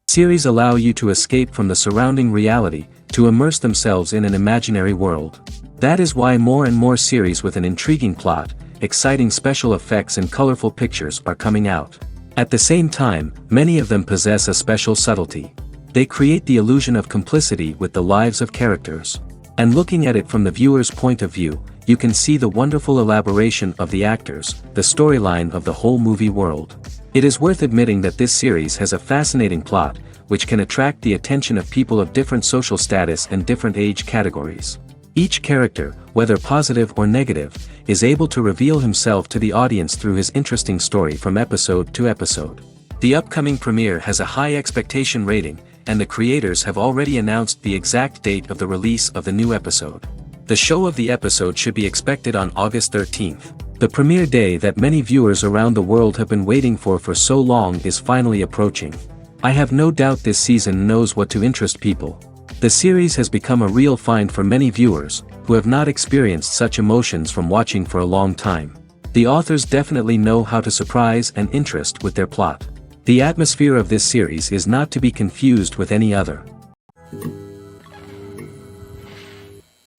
Series allow you to escape from the surrounding reality, to immerse themselves in an imaginary world. That is why more and more series with an intriguing plot, exciting special effects and colorful pictures are coming out. At the same time, many of them possess a special subtlety. They create the illusion of complicity with the lives of characters. And looking at it from the viewer's point of view, you can see the wonderful elaboration of the actors, the storyline of the whole movie world. It is worth admitting that this series has a fascinating plot, which can attract the attention of people of different social status and different age categories. Each character, whether positive or negative, is able to reveal himself to the audience through his interesting story from episode to episode. The upcoming premiere has a high expectation rating, and the creators have already announced the exact date of the release of the new episode. The show of the episode should be expected on August 13th. The premiere day that many viewers around the world have been waiting for so long is finally approaching. I have no doubt this season knows what to interest people. The series has become a real find for many viewers, who have not experienced such emotions from watching for a long time. The authors definitely know how to surprise and interest with their plot. The atmosphere of this series is not to be confused with any other.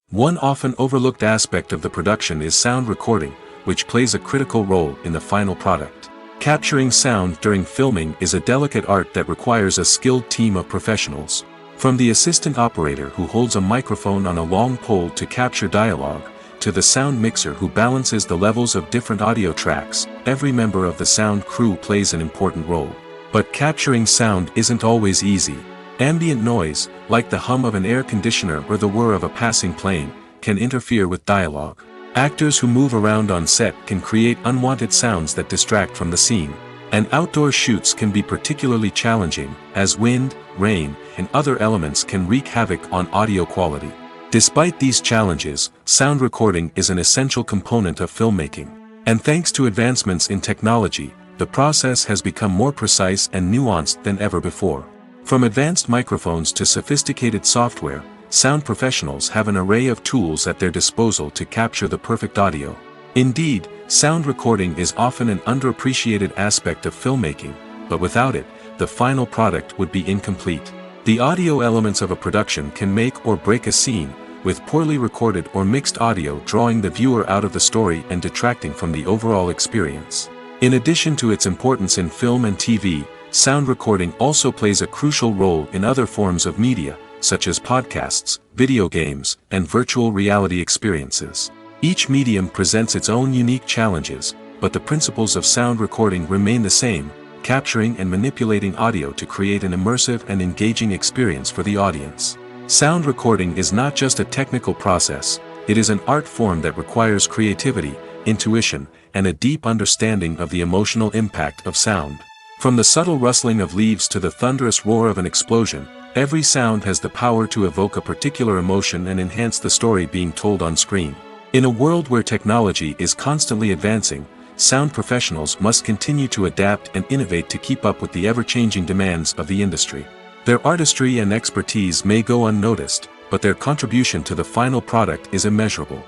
One often overlooked aspect of the production is sound recording, which plays a critical role in the final product. Capturing sound during filming is a delicate art that requires a skilled team of professionals. From the assistant operator who holds a microphone on a long pole to capture dialogue, to the sound mixer who balances the levels of different audio tracks, every member of the sound crew plays an important role. But capturing sound isn't always easy. Ambient noise, like the hum of an air conditioner or the whir of a passing plane, can interfere with dialogue. Actors who move around on set can create unwanted sounds that distract from the scene. And outdoor shoots can be particularly challenging, as wind, rain, and other elements can wreak havoc on audio quality. Despite these challenges, sound recording is an essential component of filmmaking. And thanks to advancements in technology, the process has become more precise and nuanced than ever before. From advanced microphones to sophisticated software, sound professionals have an array of tools at their disposal to capture the perfect audio. Indeed, sound recording is often an underappreciated aspect of filmmaking, but without it, the final product would be incomplete. The audio elements of a production can make or break a scene, with poorly recorded or mixed audio drawing the viewer out of the story and detracting from the overall experience. In addition to its importance in film and TV, sound recording also plays a crucial role in other forms of media, such as podcasts, video games, and virtual reality experiences. Each medium presents its own unique challenges, but the principles of sound recording remain the same, capturing and manipulating audio to create an immersive and engaging experience for the audience. Sound recording is not just a technical process, it is an art form that requires creativity, intuition, and a deep understanding of the emotional impact of sound. From the subtle rustling of leaves to the thunderous roar of an explosion, every sound has the power to evoke a particular emotion and enhance the story being told on screen. In a world where technology is constantly advancing, sound professionals must continue to adapt and innovate to keep up with the ever-changing demands of the industry. Their artistry and expertise may go unnoticed, but their contribution to the final product is immeasurable.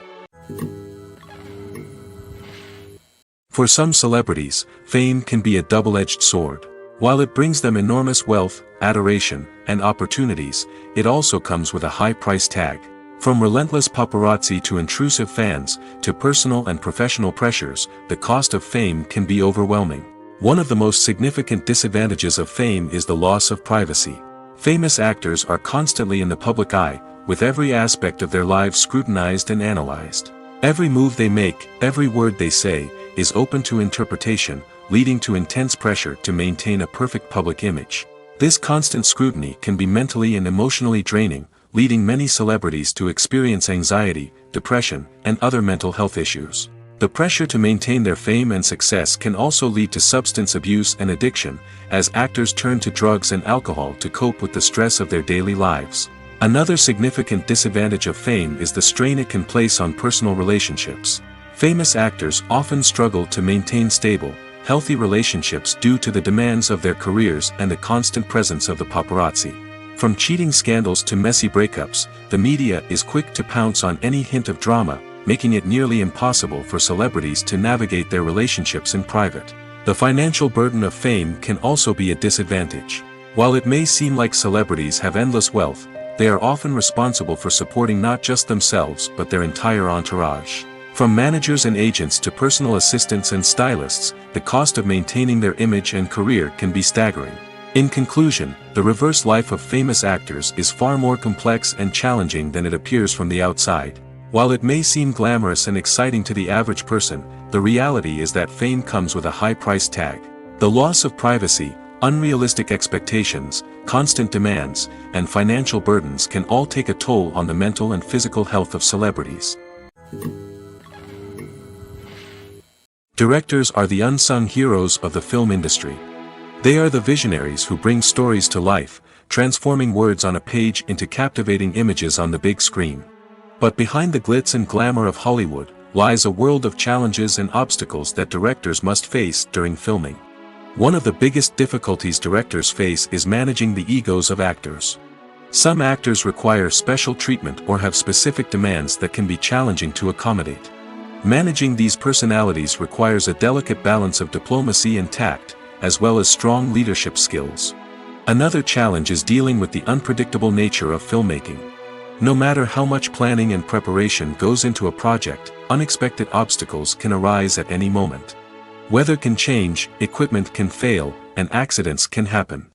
For some celebrities, fame can be a double-edged sword. While it brings them enormous wealth, adoration, and opportunities, it also comes with a high price tag. From relentless paparazzi to intrusive fans, to personal and professional pressures, the cost of fame can be overwhelming. One of the most significant disadvantages of fame is the loss of privacy. Famous actors are constantly in the public eye, with every aspect of their lives scrutinized and analyzed. Every move they make, every word they say, is open to interpretation, leading to intense pressure to maintain a perfect public image. This constant scrutiny can be mentally and emotionally draining, leading many celebrities to experience anxiety, depression, and other mental health issues. The pressure to maintain their fame and success can also lead to substance abuse and addiction, as actors turn to drugs and alcohol to cope with the stress of their daily lives. Another significant disadvantage of fame is the strain it can place on personal relationships. Famous actors often struggle to maintain stable, healthy relationships due to the demands of their careers and the constant presence of the paparazzi. From cheating scandals to messy breakups, the media is quick to pounce on any hint of drama, making it nearly impossible for celebrities to navigate their relationships in private. The financial burden of fame can also be a disadvantage. While it may seem like celebrities have endless wealth, they are often responsible for supporting not just themselves but their entire entourage. From managers and agents to personal assistants and stylists, the cost of maintaining their image and career can be staggering. In conclusion, the reverse life of famous actors is far more complex and challenging than it appears from the outside. While it may seem glamorous and exciting to the average person, the reality is that fame comes with a high price tag. The loss of privacy, unrealistic expectations, constant demands, and financial burdens can all take a toll on the mental and physical health of celebrities. Directors are the unsung heroes of the film industry. They are the visionaries who bring stories to life, transforming words on a page into captivating images on the big screen. But behind the glitz and glamour of Hollywood, lies a world of challenges and obstacles that directors must face during filming. One of the biggest difficulties directors face is managing the egos of actors. Some actors require special treatment or have specific demands that can be challenging to accommodate. Managing these personalities requires a delicate balance of diplomacy and tact, as well as strong leadership skills. Another challenge is dealing with the unpredictable nature of filmmaking. No matter how much planning and preparation goes into a project, unexpected obstacles can arise at any moment. Weather can change, equipment can fail, and accidents can happen.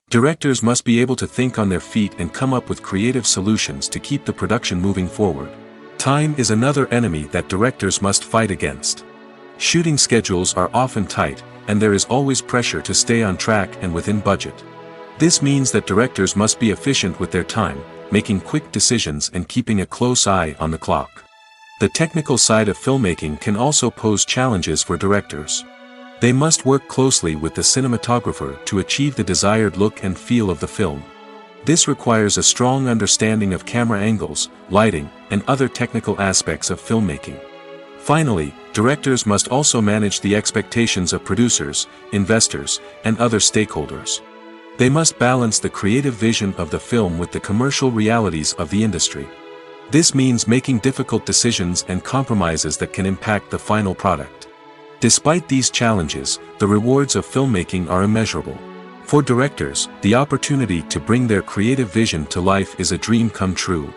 Directors must be able to think on their feet and come up with creative solutions to keep the production moving forward. Time is another enemy that directors must fight against. Shooting schedules are often tight, and there is always pressure to stay on track and within budget. This means that directors must be efficient with their time, making quick decisions and keeping a close eye on the clock. The technical side of filmmaking can also pose challenges for directors. They must work closely with the cinematographer to achieve the desired look and feel of the film. This requires a strong understanding of camera angles, lighting, and other technical aspects of filmmaking. Finally, directors must also manage the expectations of producers, investors, and other stakeholders. They must balance the creative vision of the film with the commercial realities of the industry. This means making difficult decisions and compromises that can impact the final product. Despite these challenges, the rewards of filmmaking are immeasurable. For directors, the opportunity to bring their creative vision to life is a dream come true.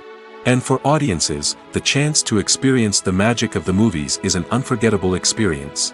And for audiences, the chance to experience the magic of the movies is an unforgettable experience.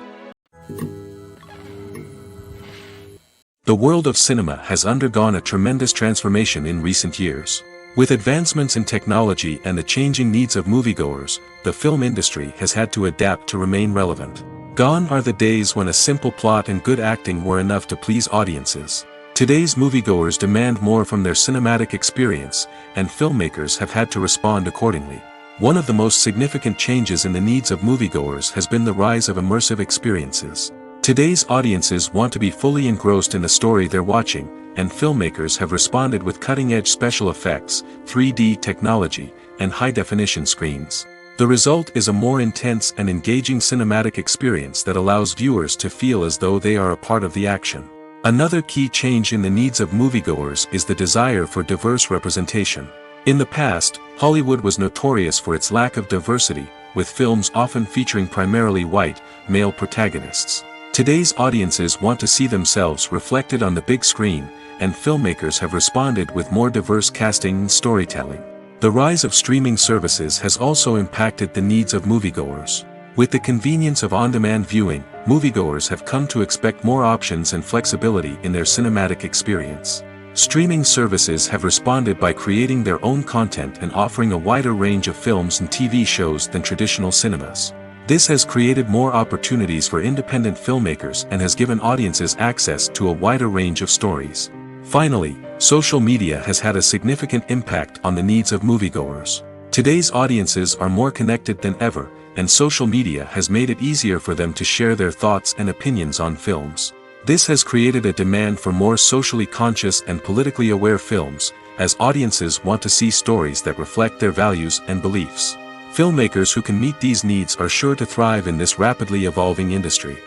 The world of cinema has undergone a tremendous transformation in recent years. With advancements in technology and the changing needs of moviegoers, the film industry has had to adapt to remain relevant. Gone are the days when a simple plot and good acting were enough to please audiences. Today's moviegoers demand more from their cinematic experience, and filmmakers have had to respond accordingly. One of the most significant changes in the needs of moviegoers has been the rise of immersive experiences. Today's audiences want to be fully engrossed in the story they're watching, and filmmakers have responded with cutting-edge special effects, 3D technology, and high-definition screens. The result is a more intense and engaging cinematic experience that allows viewers to feel as though they are a part of the action. Another key change in the needs of moviegoers is the desire for diverse representation. In the past, Hollywood was notorious for its lack of diversity, with films often featuring primarily white, male protagonists. Today's audiences want to see themselves reflected on the big screen, and filmmakers have responded with more diverse casting and storytelling. The rise of streaming services has also impacted the needs of moviegoers. With the convenience of on-demand viewing, moviegoers have come to expect more options and flexibility in their cinematic experience. Streaming services have responded by creating their own content and offering a wider range of films and TV shows than traditional cinemas. This has created more opportunities for independent filmmakers and has given audiences access to a wider range of stories. Finally, social media has had a significant impact on the needs of moviegoers. Today's audiences are more connected than ever, and social media has made it easier for them to share their thoughts and opinions on films. This has created a demand for more socially conscious and politically aware films, as audiences want to see stories that reflect their values and beliefs. Filmmakers who can meet these needs are sure to thrive in this rapidly evolving industry.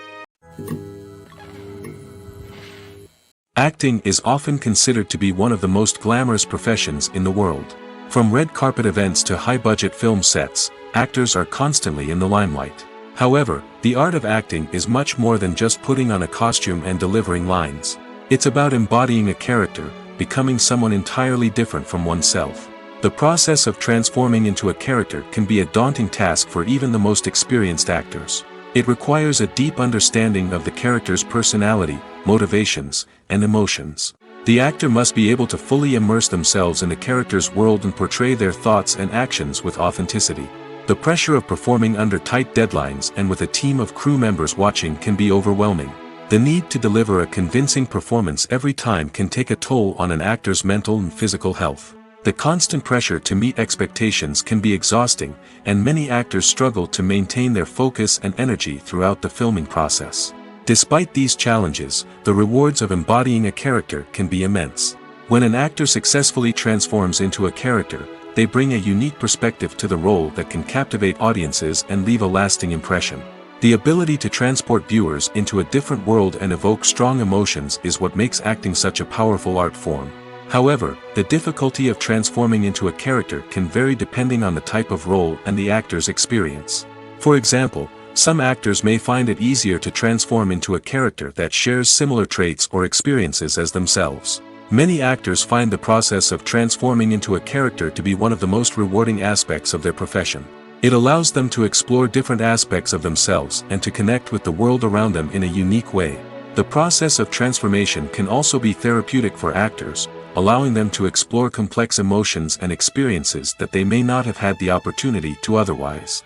Acting is often considered to be one of the most glamorous professions in the world. From red carpet events to high-budget film sets, actors are constantly in the limelight. However, the art of acting is much more than just putting on a costume and delivering lines. It's about embodying a character, becoming someone entirely different from oneself. The process of transforming into a character can be a daunting task for even the most experienced actors. It requires a deep understanding of the character's personality, motivations, and emotions. The actor must be able to fully immerse themselves in the character's world and portray their thoughts and actions with authenticity. The pressure of performing under tight deadlines and with a team of crew members watching can be overwhelming. The need to deliver a convincing performance every time can take a toll on an actor's mental and physical health. The constant pressure to meet expectations can be exhausting, and many actors struggle to maintain their focus and energy throughout the filming process. Despite these challenges, the rewards of embodying a character can be immense. When an actor successfully transforms into a character, they bring a unique perspective to the role that can captivate audiences and leave a lasting impression. The ability to transport viewers into a different world and evoke strong emotions is what makes acting such a powerful art form. However, the difficulty of transforming into a character can vary depending on the type of role and the actor's experience. For example, some actors may find it easier to transform into a character that shares similar traits or experiences as themselves. Many actors find the process of transforming into a character to be one of the most rewarding aspects of their profession. It allows them to explore different aspects of themselves and to connect with the world around them in a unique way. The process of transformation can also be therapeutic for actors, allowing them to explore complex emotions and experiences that they may not have had the opportunity to otherwise.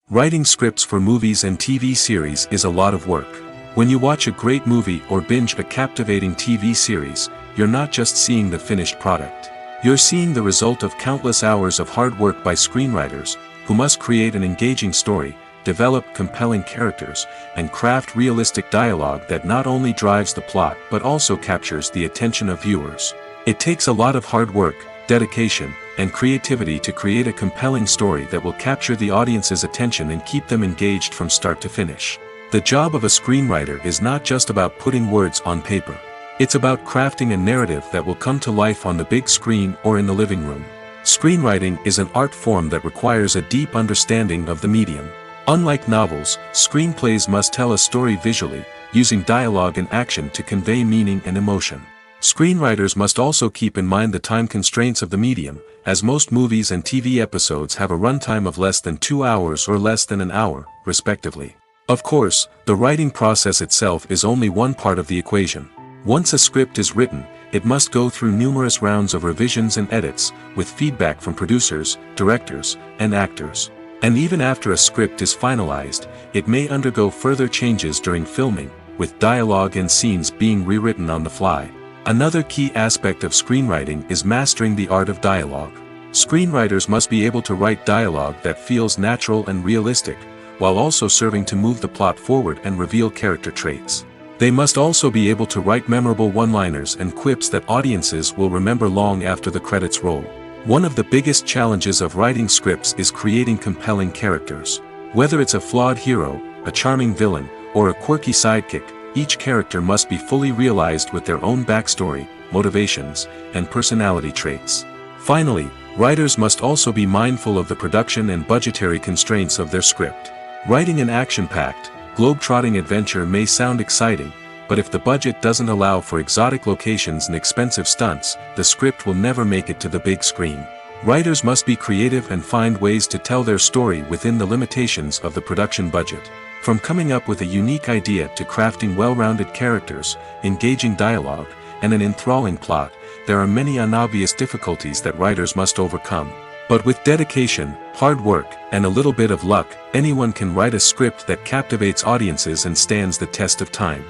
Writing scripts for movies and TV series is a lot of work. When you watch a great movie or binge a captivating TV series, you're not just seeing the finished product. You're seeing the result of countless hours of hard work by screenwriters, who must create an engaging story, develop compelling characters, and craft realistic dialogue that not only drives the plot but also captures the attention of viewers. It takes a lot of hard work, dedication, and creativity to create a compelling story that will capture the audience's attention and keep them engaged from start to finish. The job of a screenwriter is not just about putting words on paper. It's about crafting a narrative that will come to life on the big screen or in the living room. Screenwriting is an art form that requires a deep understanding of the medium. Unlike novels, screenplays must tell a story visually, using dialogue and action to convey meaning and emotion. Screenwriters must also keep in mind the time constraints of the medium, as most movies and TV episodes have a runtime of less than 2 hours or less than an hour, respectively. Of course, the writing process itself is only one part of the equation. Once a script is written, it must go through numerous rounds of revisions and edits, with feedback from producers, directors, and actors. And even after a script is finalized, it may undergo further changes during filming, with dialogue and scenes being rewritten on the fly. Another key aspect of screenwriting is mastering the art of dialogue. Screenwriters must be able to write dialogue that feels natural and realistic, while also serving to move the plot forward and reveal character traits. They must also be able to write memorable one-liners and quips that audiences will remember long after the credits roll. One of the biggest challenges of writing scripts is creating compelling characters. Whether it's a flawed hero, a charming villain, or a quirky sidekick, each character must be fully realized with their own backstory, motivations, and personality traits. Finally, writers must also be mindful of the production and budgetary constraints of their script. Writing an action-packed, globe-trotting adventure may sound exciting, but if the budget doesn't allow for exotic locations and expensive stunts, the script will never make it to the big screen. Writers must be creative and find ways to tell their story within the limitations of the production budget. From coming up with a unique idea to crafting well-rounded characters, engaging dialogue, and an enthralling plot, there are many unobvious difficulties that writers must overcome. But with dedication, hard work, and a little bit of luck, anyone can write a script that captivates audiences and stands the test of time.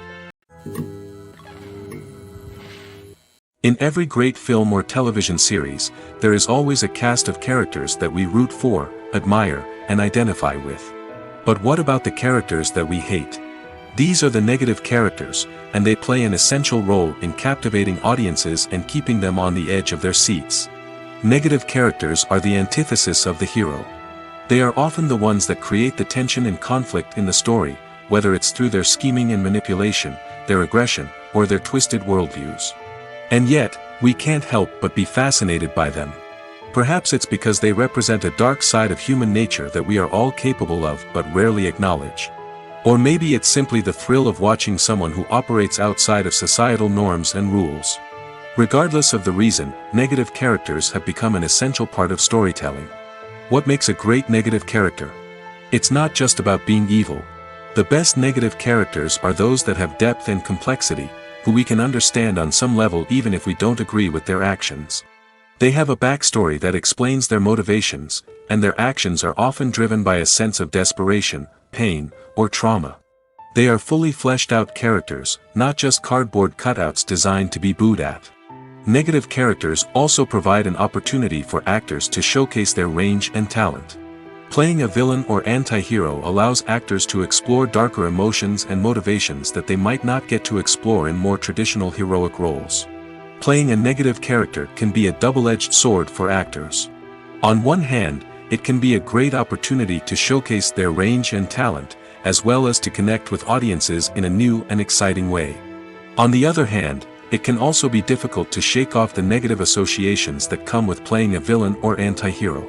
In every great film or television series, there is always a cast of characters that we root for, admire, and identify with. But what about the characters that we hate? These are the negative characters, and they play an essential role in captivating audiences and keeping them on the edge of their seats. Negative characters are the antithesis of the hero. They are often the ones that create the tension and conflict in the story, whether it's through their scheming and manipulation, their aggression, or their twisted worldviews. And yet, we can't help but be fascinated by them. Perhaps it's because they represent a dark side of human nature that we are all capable of but rarely acknowledge. Or maybe it's simply the thrill of watching someone who operates outside of societal norms and rules. Regardless of the reason, negative characters have become an essential part of storytelling. What makes a great negative character? It's not just about being evil. The best negative characters are those that have depth and complexity, who we can understand on some level even if we don't agree with their actions. They have a backstory that explains their motivations, and their actions are often driven by a sense of desperation, pain, or trauma. They are fully fleshed out characters, not just cardboard cutouts designed to be booed at. Negative characters also provide an opportunity for actors to showcase their range and talent. Playing a villain or anti-hero allows actors to explore darker emotions and motivations that they might not get to explore in more traditional heroic roles. Playing a negative character can be a double-edged sword for actors. On one hand, it can be a great opportunity to showcase their range and talent, as well as to connect with audiences in a new and exciting way. On the other hand, it can also be difficult to shake off the negative associations that come with playing a villain or anti-hero.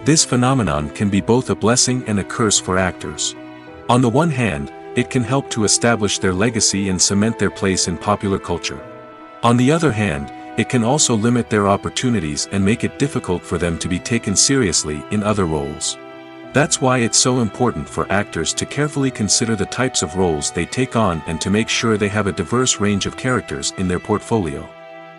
This phenomenon can be both a blessing and a curse for actors. On the one hand, it can help to establish their legacy and cement their place in popular culture. On the other hand, it can also limit their opportunities and make it difficult for them to be taken seriously in other roles. That's why it's so important for actors to carefully consider the types of roles they take on and to make sure they have a diverse range of characters in their portfolio.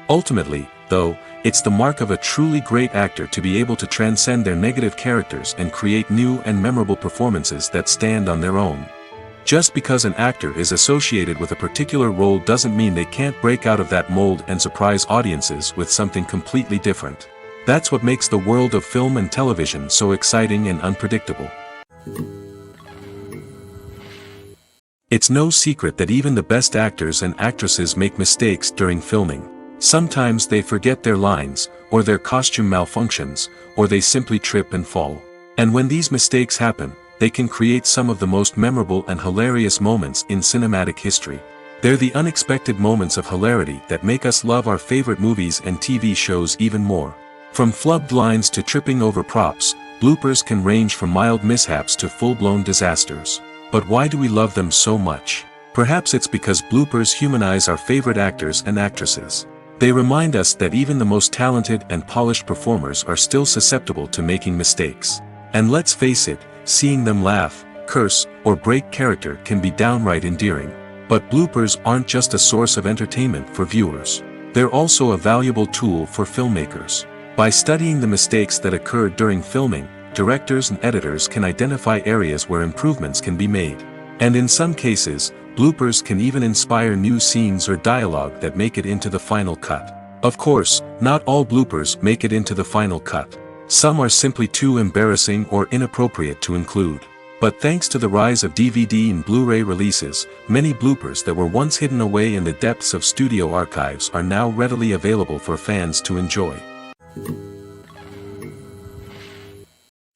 Ultimately, though, it's the mark of a truly great actor to be able to transcend their negative characters and create new and memorable performances that stand on their own. Just because an actor is associated with a particular role doesn't mean they can't break out of that mold and surprise audiences with something completely different. That's what makes the world of film and television so exciting and unpredictable. It's no secret that even the best actors and actresses make mistakes during filming. Sometimes they forget their lines, or their costume malfunctions, or they simply trip and fall. And when these mistakes happen, they can create some of the most memorable and hilarious moments in cinematic history. They're the unexpected moments of hilarity that make us love our favorite movies and TV shows even more. From flubbed lines to tripping over props, bloopers can range from mild mishaps to full-blown disasters. But why do we love them so much? Perhaps it's because bloopers humanize our favorite actors and actresses. They remind us that even the most talented and polished performers are still susceptible to making mistakes. And let's face it, seeing them laugh, curse, or break character can be downright endearing. But bloopers aren't just a source of entertainment for viewers. They're also a valuable tool for filmmakers. By studying the mistakes that occurred during filming, directors and editors can identify areas where improvements can be made. And in some cases, bloopers can even inspire new scenes or dialogue that make it into the final cut. Of course, not all bloopers make it into the final cut. Some are simply too embarrassing or inappropriate to include. But thanks to the rise of DVD and Blu-ray releases, many bloopers that were once hidden away in the depths of studio archives are now readily available for fans to enjoy.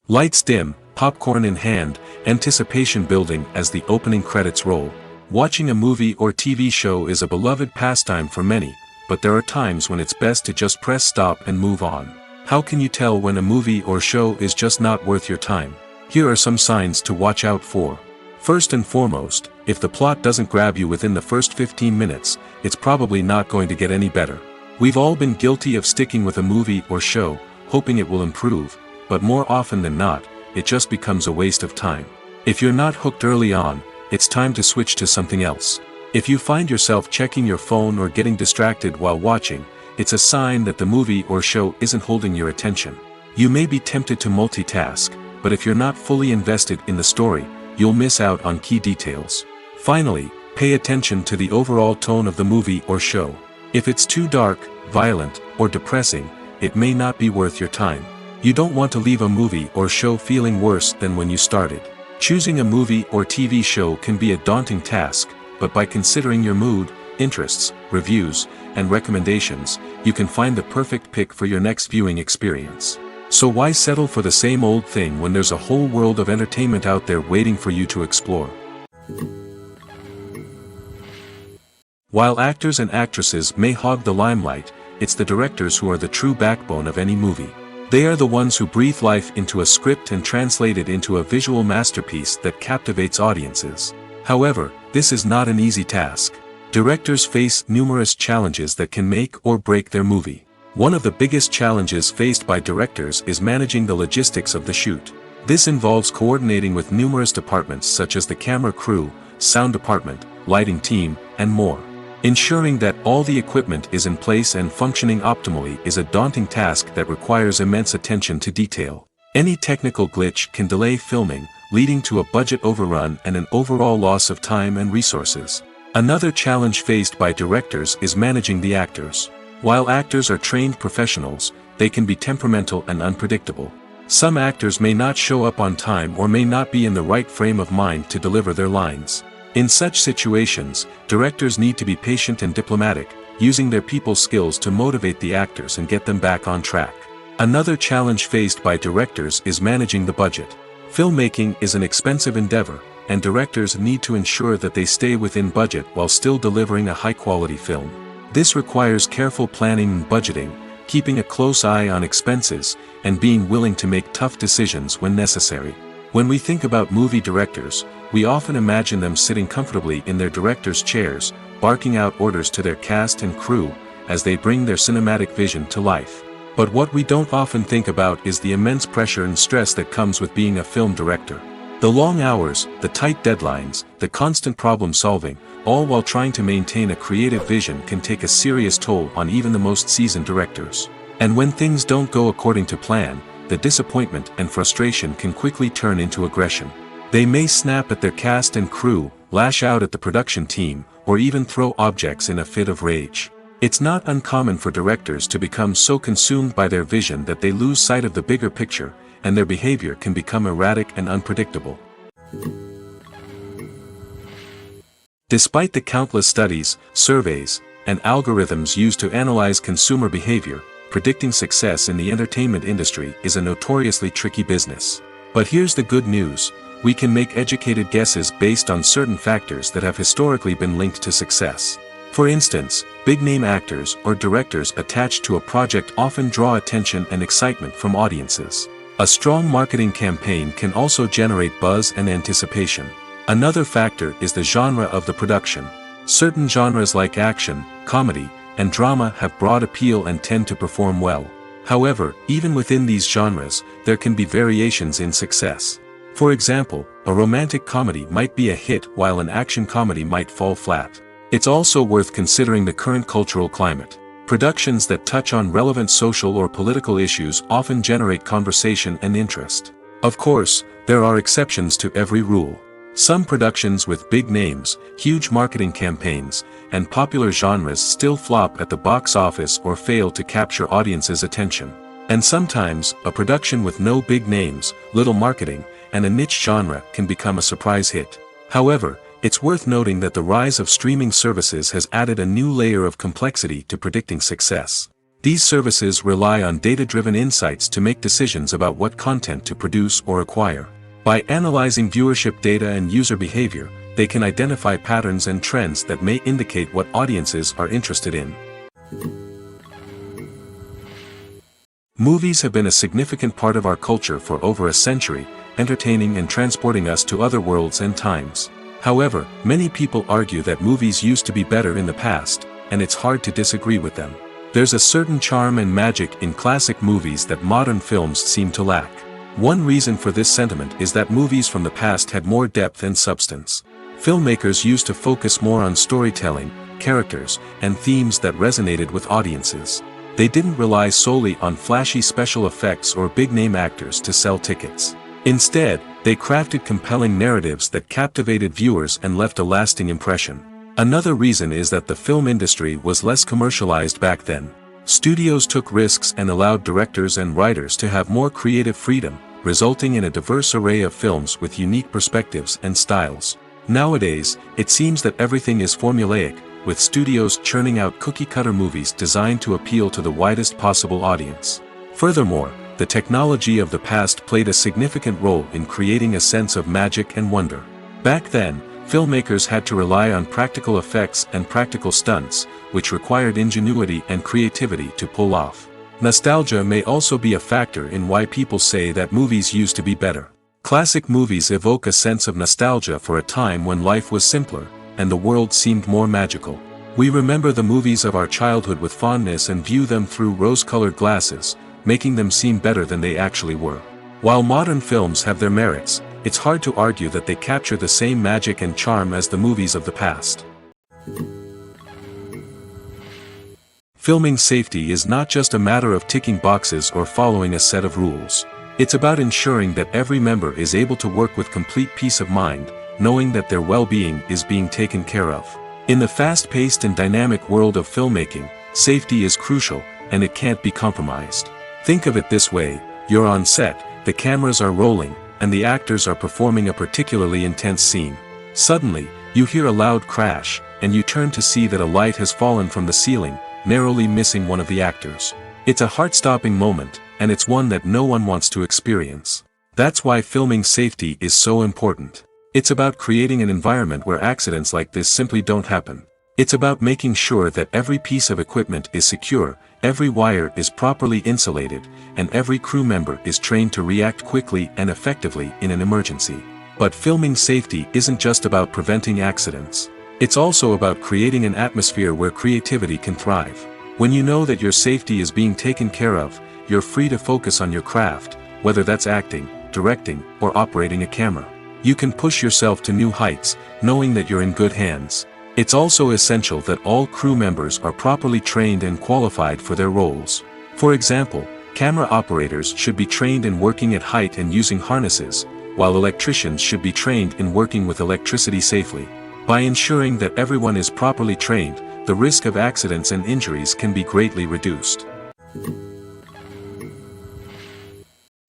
Lights dim, popcorn in hand, anticipation building as the opening credits roll. Watching a movie or TV show is a beloved pastime for many, but there are times when it's best to just press stop and move on. How can you tell when a movie or show is just not worth your time? Here are some signs to watch out for. First and foremost, if the plot doesn't grab you within the first 15 minutes, it's probably not going to get any better. We've all been guilty of sticking with a movie or show, hoping it will improve, but more often than not, it just becomes a waste of time. If you're not hooked early on, it's time to switch to something else. If you find yourself checking your phone or getting distracted while watching, it's a sign that the movie or show isn't holding your attention. You may be tempted to multitask, but if you're not fully invested in the story, you'll miss out on key details. Finally, pay attention to the overall tone of the movie or show. If it's too dark, violent, or depressing, it may not be worth your time. You don't want to leave a movie or show feeling worse than when you started. Choosing a movie or TV show can be a daunting task, but by considering your mood, interests, reviews, and recommendations, you can find the perfect pick for your next viewing experience. So why settle for the same old thing when there's a whole world of entertainment out there waiting for you to explore? While actors and actresses may hog the limelight, it's the directors who are the true backbone of any movie. They are the ones who breathe life into a script and translate it into a visual masterpiece that captivates audiences. However, this is not an easy task. Directors face numerous challenges that can make or break their movie. One of the biggest challenges faced by directors is managing the logistics of the shoot. This involves coordinating with numerous departments such as the camera crew, sound department, lighting team, and more. Ensuring that all the equipment is in place and functioning optimally is a daunting task that requires immense attention to detail. Any technical glitch can delay filming, leading to a budget overrun and an overall loss of time and resources. Another challenge faced by directors is managing the actors. While actors are trained professionals, they can be temperamental and unpredictable. Some actors may not show up on time or may not be in the right frame of mind to deliver their lines. In such situations, directors need to be patient and diplomatic, using their people skills to motivate the actors and get them back on track. Another challenge faced by directors is managing the budget. Filmmaking is an expensive endeavor, and directors need to ensure that they stay within budget while still delivering a high-quality film. This requires careful planning and budgeting, keeping a close eye on expenses, and being willing to make tough decisions when necessary. When we think about movie directors, we often imagine them sitting comfortably in their director's chairs, barking out orders to their cast and crew, as they bring their cinematic vision to life. But what we don't often think about is the immense pressure and stress that comes with being a film director. The long hours, the tight deadlines, the constant problem solving, all while trying to maintain a creative vision can take a serious toll on even the most seasoned directors. And when things don't go according to plan, the disappointment and frustration can quickly turn into aggression. They may snap at their cast and crew, lash out at the production team, or even throw objects in a fit of rage. It's not uncommon for directors to become so consumed by their vision that they lose sight of the bigger picture, and their behavior can become erratic and unpredictable. Despite the countless studies, surveys, and algorithms used to analyze consumer behavior, predicting success in the entertainment industry is a notoriously tricky business. But here's the good news: we can make educated guesses based on certain factors that have historically been linked to success. For instance, big-name actors or directors attached to a project often draw attention and excitement from audiences. A strong marketing campaign can also generate buzz and anticipation. Another factor is the genre of the production. Certain genres like action, comedy, and drama have broad appeal and tend to perform well. However, even within these genres, there can be variations in success. For example, a romantic comedy might be a hit while an action comedy might fall flat. It's also worth considering the current cultural climate. Productions that touch on relevant social or political issues often generate conversation and interest. Of course, there are exceptions to every rule. Some productions with big names, huge marketing campaigns, and popular genres still flop at the box office or fail to capture audiences' attention. And sometimes, a production with no big names, little marketing, and a niche genre can become a surprise hit. However, it's worth noting that the rise of streaming services has added a new layer of complexity to predicting success. These services rely on data-driven insights to make decisions about what content to produce or acquire. By analyzing viewership data and user behavior, they can identify patterns and trends that may indicate what audiences are interested in. Movies have been a significant part of our culture for over a century, entertaining and transporting us to other worlds and times. However, many people argue that movies used to be better in the past, and it's hard to disagree with them. There's a certain charm and magic in classic movies that modern films seem to lack. One reason for this sentiment is that movies from the past had more depth and substance. Filmmakers used to focus more on storytelling, characters, and themes that resonated with audiences. They didn't rely solely on flashy special effects or big-name actors to sell tickets. Instead, they crafted compelling narratives that captivated viewers and left a lasting impression. Another reason is that the film industry was less commercialized back then. Studios took risks and allowed directors and writers to have more creative freedom, resulting in a diverse array of films with unique perspectives and styles. Nowadays, it seems that everything is formulaic, with studios churning out cookie-cutter movies designed to appeal to the widest possible audience. Furthermore, the technology of the past played a significant role in creating a sense of magic and wonder. Back then, filmmakers had to rely on practical effects and practical stunts, which required ingenuity and creativity to pull off. Nostalgia may also be a factor in why people say that movies used to be better. Classic movies evoke a sense of nostalgia for a time when life was simpler, and the world seemed more magical. We remember the movies of our childhood with fondness and view them through rose-colored glasses, making them seem better than they actually were. While modern films have their merits, it's hard to argue that they capture the same magic and charm as the movies of the past. Filming safety is not just a matter of ticking boxes or following a set of rules. It's about ensuring that every member is able to work with complete peace of mind, knowing that their well-being is being taken care of. In the fast-paced and dynamic world of filmmaking, safety is crucial, and it can't be compromised. Think of it this way: you're on set, the cameras are rolling, and the actors are performing a particularly intense scene. Suddenly, you hear a loud crash, and you turn to see that a light has fallen from the ceiling, narrowly missing one of the actors. It's a heart-stopping moment, and it's one that no one wants to experience. That's why filming safety is so important. It's about creating an environment where accidents like this simply don't happen. It's about making sure that every piece of equipment is secure, every wire is properly insulated, and every crew member is trained to react quickly and effectively in an emergency. But filming safety isn't just about preventing accidents. It's also about creating an atmosphere where creativity can thrive. When you know that your safety is being taken care of, you're free to focus on your craft, whether that's acting, directing, or operating a camera. You can push yourself to new heights, knowing that you're in good hands. It's also essential that all crew members are properly trained and qualified for their roles. For example, camera operators should be trained in working at height and using harnesses, while electricians should be trained in working with electricity safely. By ensuring that everyone is properly trained, the risk of accidents and injuries can be greatly reduced.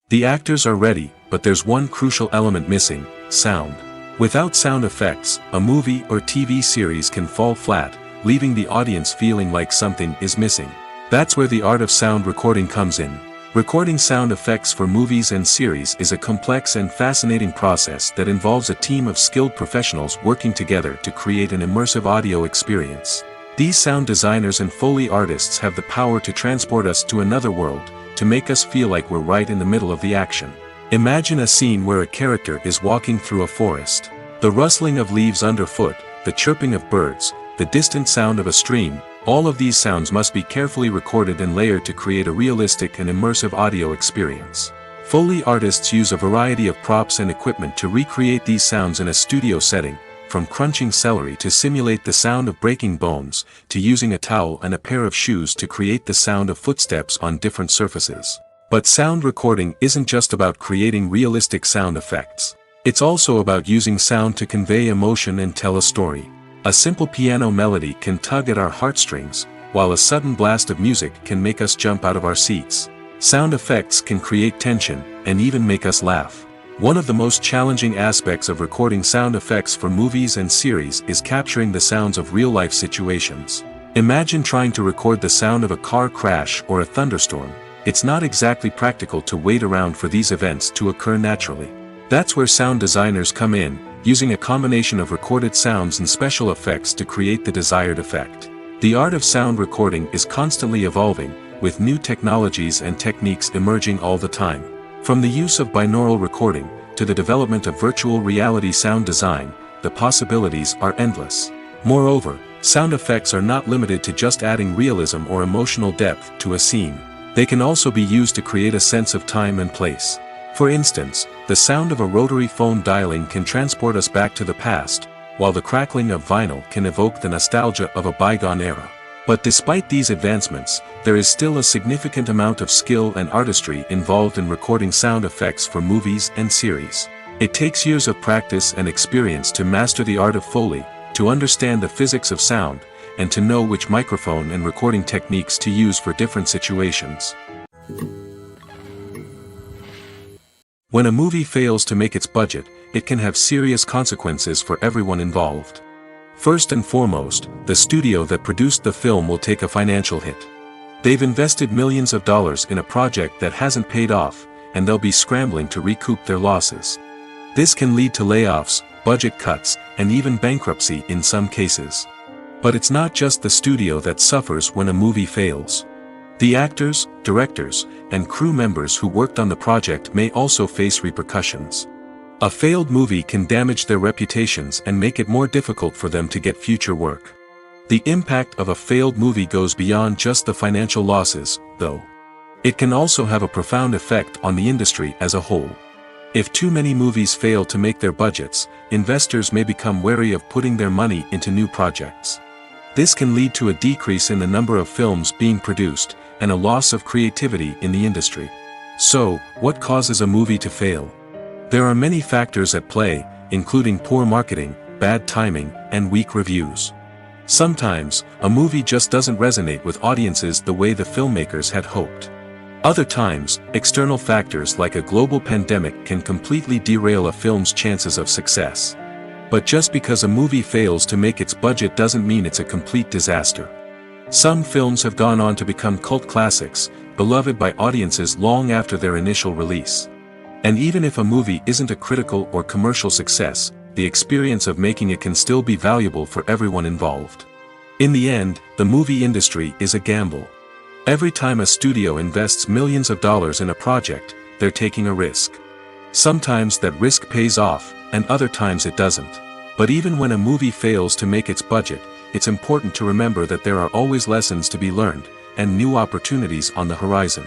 The actors are ready, but there's one crucial element missing: sound. Without sound effects, a movie or TV series can fall flat, leaving the audience feeling like something is missing. That's where the art of sound recording comes in. Recording sound effects for movies and series is a complex and fascinating process that involves a team of skilled professionals working together to create an immersive audio experience. These sound designers and Foley artists have the power to transport us to another world, to make us feel like we're right in the middle of the action. Imagine a scene where a character is walking through a forest. The rustling of leaves underfoot, the chirping of birds, the distant sound of a stream, all of these sounds must be carefully recorded and layered to create a realistic and immersive audio experience. Foley artists use a variety of props and equipment to recreate these sounds in a studio setting, from crunching celery to simulate the sound of breaking bones, to using a towel and a pair of shoes to create the sound of footsteps on different surfaces. But sound recording isn't just about creating realistic sound effects. It's also about using sound to convey emotion and tell a story. A simple piano melody can tug at our heartstrings, while a sudden blast of music can make us jump out of our seats. Sound effects can create tension, and even make us laugh. One of the most challenging aspects of recording sound effects for movies and series is capturing the sounds of real-life situations. Imagine trying to record the sound of a car crash or a thunderstorm. It's not exactly practical to wait around for these events to occur naturally. That's where sound designers come in, using a combination of recorded sounds and special effects to create the desired effect. The art of sound recording is constantly evolving, with new technologies and techniques emerging all the time. From the use of binaural recording, to the development of virtual reality sound design, the possibilities are endless. Moreover, Sound effects are not limited to just adding realism or emotional depth to a scene. They can also be used to create a sense of time and place. For instance, the sound of a rotary phone dialing can transport us back to the past, while the crackling of vinyl can evoke the nostalgia of a bygone era. But despite these advancements, there is still a significant amount of skill and artistry involved in recording sound effects for movies and series. It takes years of practice and experience to master the art of Foley, to understand the physics of sound, and to know which microphone and recording techniques to use for different situations. When a movie fails to make its budget, it can have serious consequences for everyone involved. First and foremost, the studio that produced the film will take a financial hit. They've invested millions of dollars in a project that hasn't paid off, and they'll be scrambling to recoup their losses. This can lead to layoffs, budget cuts, and even bankruptcy in some cases. But it's not just the studio that suffers when a movie fails. The actors, directors, and crew members who worked on the project may also face repercussions. A failed movie can damage their reputations and make it more difficult for them to get future work. The impact of a failed movie goes beyond just the financial losses, though. It can also have a profound effect on the industry as a whole. If too many movies fail to make their budgets, investors may become wary of putting their money into new projects. This can lead to a decrease in the number of films being produced, and a loss of creativity in the industry. So, what causes a movie to fail? There are many factors at play, including poor marketing, bad timing, and weak reviews. Sometimes, a movie just doesn't resonate with audiences the way the filmmakers had hoped. Other times, external factors like a global pandemic can completely derail a film's chances of success. But just because a movie fails to make its budget doesn't mean it's a complete disaster. Some films have gone on to become cult classics, beloved by audiences long after their initial release. And even if a movie isn't a critical or commercial success, the experience of making it can still be valuable for everyone involved. In the end, the movie industry is a gamble. Every time a studio invests millions of dollars in a project, they're taking a risk. Sometimes that risk pays off, and other times it doesn't. But even when a movie fails to make its budget, it's important to remember that there are always lessons to be learned, and new opportunities on the horizon.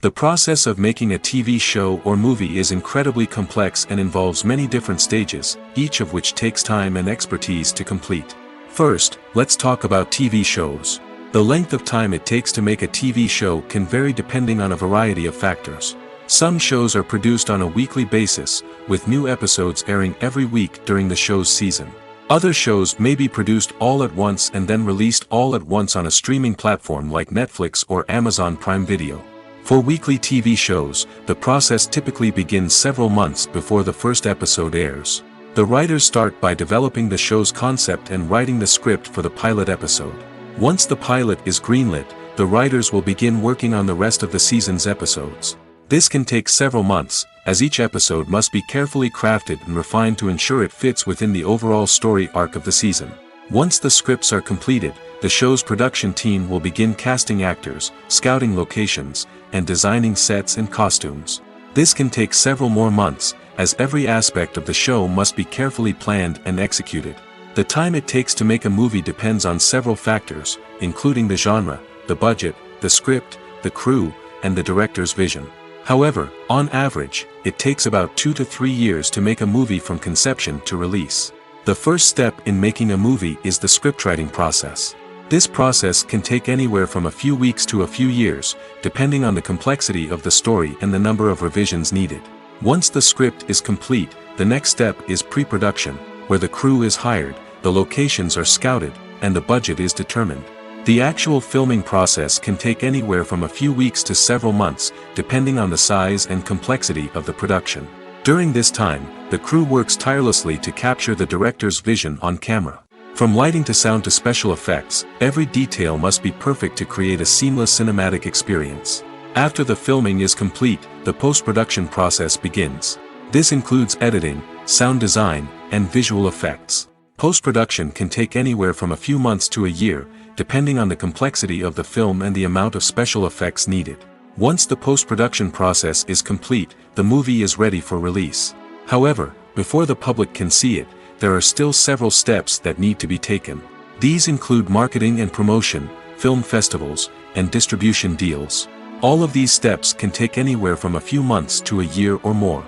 The process of making a TV show or movie is incredibly complex and involves many different stages, each of which takes time and expertise to complete. First, let's talk about TV shows. The length of time it takes to make a TV show can vary depending on a variety of factors. Some shows are produced on a weekly basis, with new episodes airing every week during the show's season. Other shows may be produced all at once and then released all at once on a streaming platform like Netflix or Amazon Prime Video. For weekly TV shows, the process typically begins several months before the first episode airs. The writers start by developing the show's concept and writing the script for the pilot episode. Once the pilot is greenlit, the writers will begin working on the rest of the season's episodes. This can take several months, as each episode must be carefully crafted and refined to ensure it fits within the overall story arc of the season. Once the scripts are completed, the show's production team will begin casting actors, scouting locations, and designing sets and costumes. This can take several more months, as every aspect of the show must be carefully planned and executed. The time it takes to make a movie depends on several factors, including the genre, the budget, the script, the crew, and the director's vision. However, on average, it takes about 2 to 3 years to make a movie from conception to release. The first step in making a movie is the scriptwriting process. This process can take anywhere from a few weeks to a few years, depending on the complexity of the story and the number of revisions needed. Once the script is complete, the next step is pre-production, where the crew is hired, the locations are scouted, and the budget is determined. The actual filming process can take anywhere from a few weeks to several months, depending on the size and complexity of the production. During this time, the crew works tirelessly to capture the director's vision on camera. From lighting to sound to special effects, every detail must be perfect to create a seamless cinematic experience. After the filming is complete, the post-production process begins. This includes editing, sound design, and visual effects. Post-production can take anywhere from a few months to a year, depending on the complexity of the film and the amount of special effects needed. Once the post-production process is complete, the movie is ready for release. However, before the public can see it, there are still several steps that need to be taken. These include marketing and promotion, film festivals, and distribution deals. All of these steps can take anywhere from a few months to a year or more.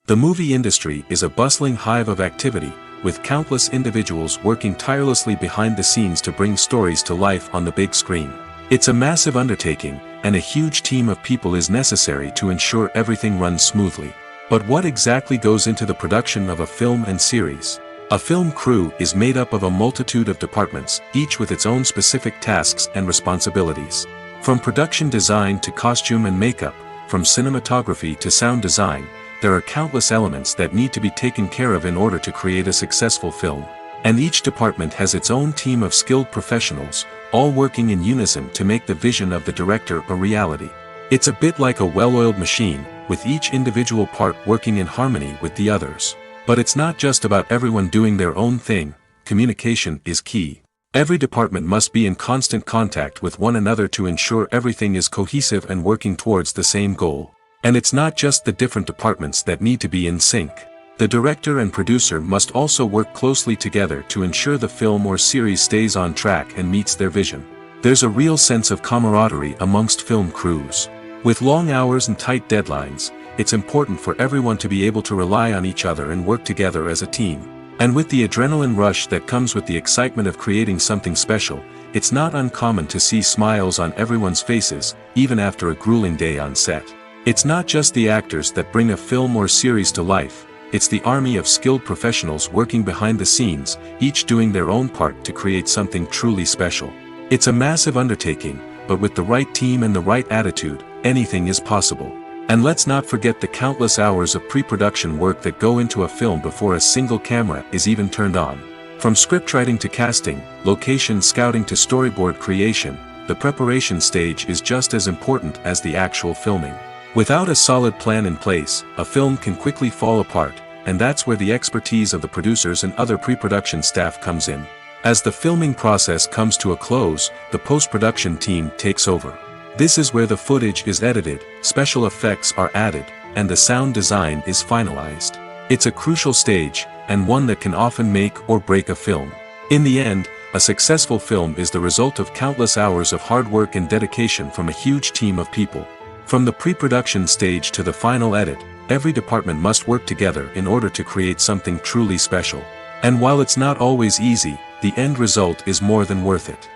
The movie industry is a bustling hive of activity, with countless individuals working tirelessly behind the scenes to bring stories to life on the big screen. It's a massive undertaking, and a huge team of people is necessary to ensure everything runs smoothly. But what exactly goes into the production of a film and series? A film crew is made up of a multitude of departments, each with its own specific tasks and responsibilities. From production design to costume and makeup, from cinematography to sound design, there are countless elements that need to be taken care of in order to create a successful film. And each department has its own team of skilled professionals, all working in unison to make the vision of the director a reality. It's a bit like a well-oiled machine, with each individual part working in harmony with the others. But it's not just about everyone doing their own thing. Communication is key. Every department must be in constant contact with one another to ensure everything is cohesive and working towards the same goal. And it's not just the different departments that need to be in sync. The director and producer must also work closely together to ensure the film or series stays on track and meets their vision. There's a real sense of camaraderie amongst film crews. With long hours and tight deadlines, it's important for everyone to be able to rely on each other and work together as a team. And with the adrenaline rush that comes with the excitement of creating something special, it's not uncommon to see smiles on everyone's faces, even after a grueling day on set. It's not just the actors that bring a film or series to life, it's the army of skilled professionals working behind the scenes, each doing their own part to create something truly special. It's a massive undertaking, but with the right team and the right attitude, anything is possible. And let's not forget the countless hours of pre-production work that go into a film before a single camera is even turned on. From scriptwriting to casting, location scouting to storyboard creation, the preparation stage is just as important as the actual filming. Without a solid plan in place, a film can quickly fall apart, and that's where the expertise of the producers and other pre-production staff comes in. As the filming process comes to a close, the post-production team takes over. This is where the footage is edited, special effects are added, and the sound design is finalized. It's a crucial stage, and one that can often make or break a film. In the end, a successful film is the result of countless hours of hard work and dedication from a huge team of people. From the pre-production stage to the final edit, every department must work together in order to create something truly special. And while it's not always easy, the end result is more than worth it.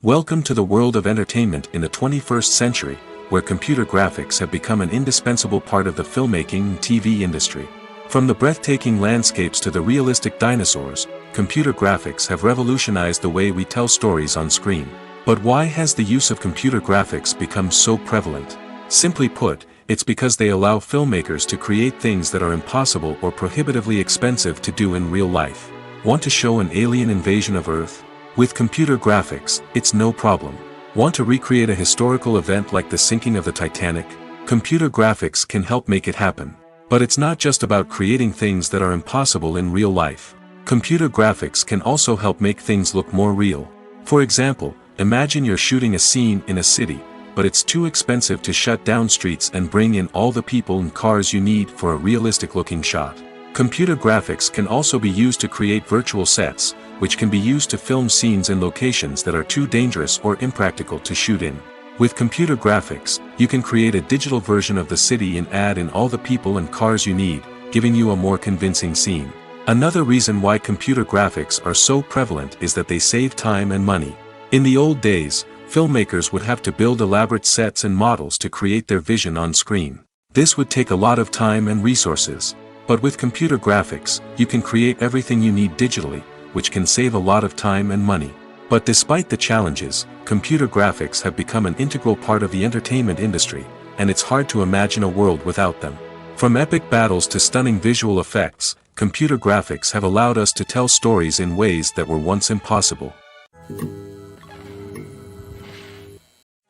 Welcome to the world of entertainment in the 21st century, where computer graphics have become an indispensable part of the filmmaking and TV industry. From the breathtaking landscapes to the realistic dinosaurs, computer graphics have revolutionized the way we tell stories on screen. But why has the use of computer graphics become so prevalent? Simply put, it's because they allow filmmakers to create things that are impossible or prohibitively expensive to do in real life. Want to show an alien invasion of Earth? With computer graphics, it's no problem. Want to recreate a historical event like the sinking of the Titanic? Computer graphics can help make it happen. But it's not just about creating things that are impossible in real life. Computer graphics can also help make things look more real. For example, imagine you're shooting a scene in a city, but it's too expensive to shut down streets and bring in all the people and cars you need for a realistic-looking shot. Computer graphics can also be used to create virtual sets, which can be used to film scenes in locations that are too dangerous or impractical to shoot in. With computer graphics, you can create a digital version of the city and add in all the people and cars you need, giving you a more convincing scene. Another reason why computer graphics are so prevalent is that they save time and money. In the old days, filmmakers would have to build elaborate sets and models to create their vision on screen. This would take a lot of time and resources. But with computer graphics, you can create everything you need digitally, which can save a lot of time and money. But despite the challenges, computer graphics have become an integral part of the entertainment industry, and it's hard to imagine a world without them. From epic battles to stunning visual effects, computer graphics have allowed us to tell stories in ways that were once impossible.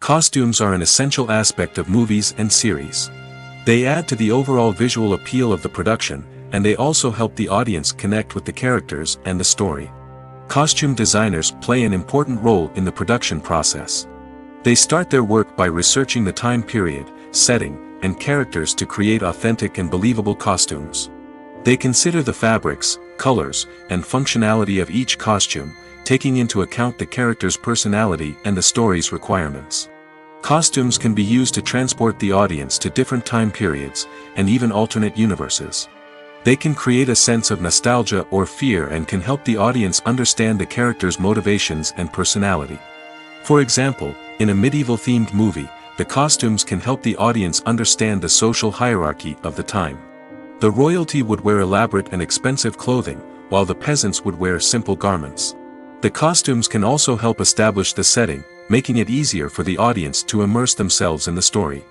Costumes are an essential aspect of movies and series. They add to the overall visual appeal of the production, and they also help the audience connect with the characters and the story. Costume designers play an important role in the production process. They start their work by researching the time period, setting, and characters to create authentic and believable costumes. They consider the fabrics, colors, and functionality of each costume, taking into account the character's personality and the story's requirements. Costumes can be used to transport the audience to different time periods, and even alternate universes. They can create a sense of nostalgia or fear and can help the audience understand the character's motivations and personality. For example, in a medieval-themed movie, the costumes can help the audience understand the social hierarchy of the time. The royalty would wear elaborate and expensive clothing, while the peasants would wear simple garments. The costumes can also help establish the setting, making it easier for the audience to immerse themselves in the story.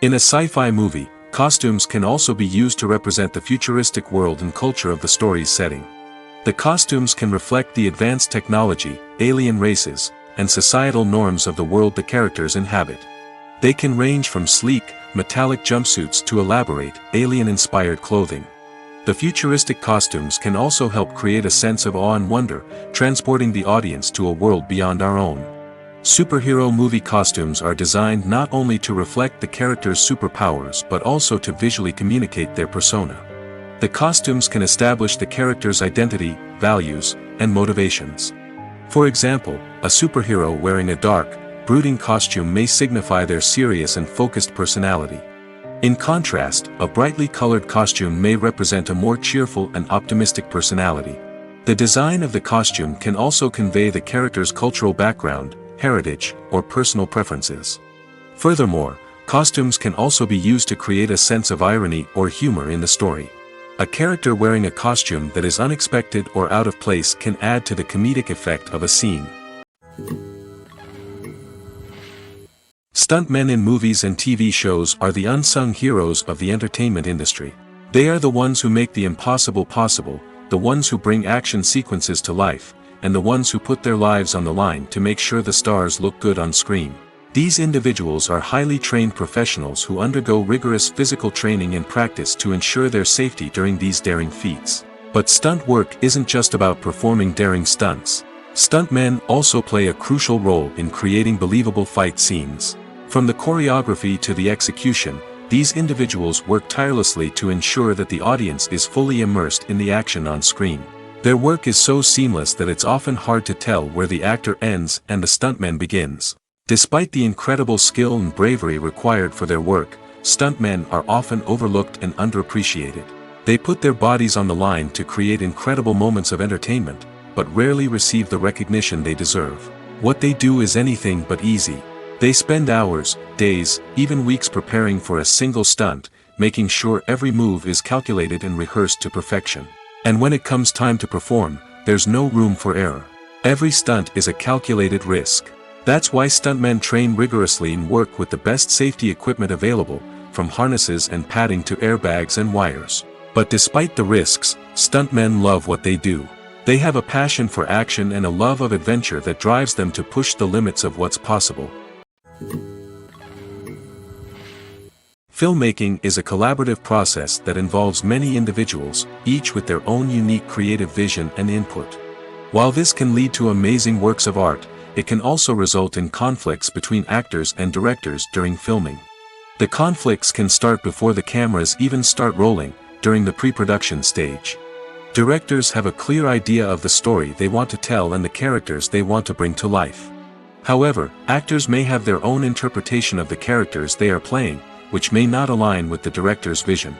In a sci-fi movie, costumes can also be used to represent the futuristic world and culture of the story's setting. The costumes can reflect the advanced technology, alien races, and societal norms of the world the characters inhabit. They can range from sleek, metallic jumpsuits to elaborate, alien-inspired clothing. The futuristic costumes can also help create a sense of awe and wonder, transporting the audience to a world beyond our own. Superhero movie costumes are designed not only to reflect the character's superpowers but also to visually communicate their persona. The costumes can establish the character's identity, values, and motivations. For example, a superhero wearing a dark, brooding costume may signify their serious and focused personality. In contrast, a brightly colored costume may represent a more cheerful and optimistic personality. The design of the costume can also convey the character's cultural background, heritage, or personal preferences. Furthermore, costumes can also be used to create a sense of irony or humor in the story. A character wearing a costume that is unexpected or out of place can add to the comedic effect of a scene. Stuntmen in movies and TV shows are the unsung heroes of the entertainment industry. They are the ones who make the impossible possible, the ones who bring action sequences to life, and the ones who put their lives on the line to make sure the stars look good on screen. These individuals are highly trained professionals who undergo rigorous physical training and practice to ensure their safety during these daring feats. But stunt work isn't just about performing daring stunts. Stuntmen also play a crucial role in creating believable fight scenes. From the choreography to the execution, these individuals work tirelessly to ensure that the audience is fully immersed in the action on screen. Their work is so seamless that it's often hard to tell where the actor ends and the stuntman begins. Despite the incredible skill and bravery required for their work, stuntmen are often overlooked and underappreciated. They put their bodies on the line to create incredible moments of entertainment, but rarely receive the recognition they deserve. What they do is anything but easy. They spend hours, days, even weeks preparing for a single stunt, making sure every move is calculated and rehearsed to perfection. And when it comes time to perform, there's no room for error. Every stunt is a calculated risk. That's why stuntmen train rigorously and work with the best safety equipment available, from harnesses and padding to airbags and wires. But despite the risks, stuntmen love what they do. They have a passion for action and a love of adventure that drives them to push the limits of what's possible. Filmmaking is a collaborative process that involves many individuals, each with their own unique creative vision and input. While this can lead to amazing works of art, it can also result in conflicts between actors and directors during filming. The conflicts can start before the cameras even start rolling, during the pre-production stage. Directors have a clear idea of the story they want to tell and the characters they want to bring to life. However, actors may have their own interpretation of the characters they are playing, which may not align with the director's vision.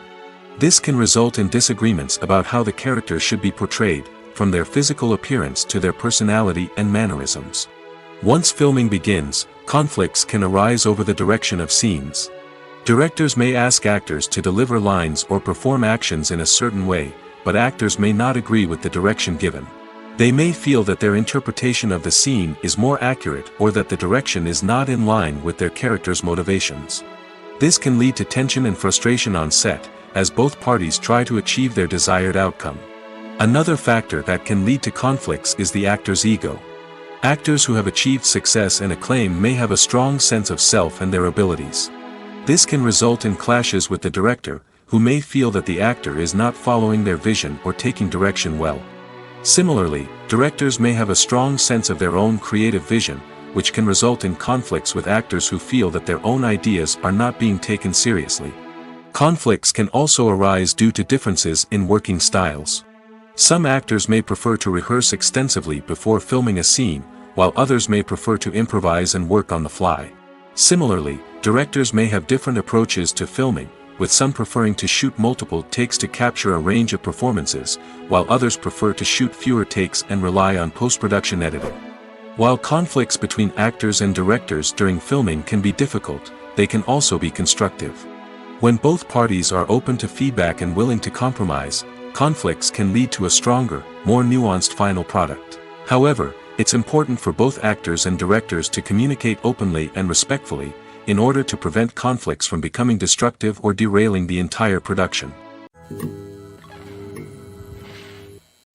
This can result in disagreements about how the characters should be portrayed, from their physical appearance to their personality and mannerisms. Once filming begins, conflicts can arise over the direction of scenes. Directors may ask actors to deliver lines or perform actions in a certain way, but actors may not agree with the direction given. They may feel that their interpretation of the scene is more accurate or that the direction is not in line with their character's motivations. This can lead to tension and frustration on set, as both parties try to achieve their desired outcome. Another factor that can lead to conflicts is the actor's ego. Actors who have achieved success and acclaim may have a strong sense of self and their abilities. This can result in clashes with the director, who may feel that the actor is not following their vision or taking direction well. Similarly, directors may have a strong sense of their own creative vision, which can result in conflicts with actors who feel that their own ideas are not being taken seriously. Conflicts can also arise due to differences in working styles. Some actors may prefer to rehearse extensively before filming a scene, while others may prefer to improvise and work on the fly. Similarly, directors may have different approaches to filming, with some preferring to shoot multiple takes to capture a range of performances, while others prefer to shoot fewer takes and rely on post-production editing. While conflicts between actors and directors during filming can be difficult, they can also be constructive. When both parties are open to feedback and willing to compromise, conflicts can lead to a stronger, more nuanced final product. However, it's important for both actors and directors to communicate openly and respectfully, in order to prevent conflicts from becoming destructive or derailing the entire production.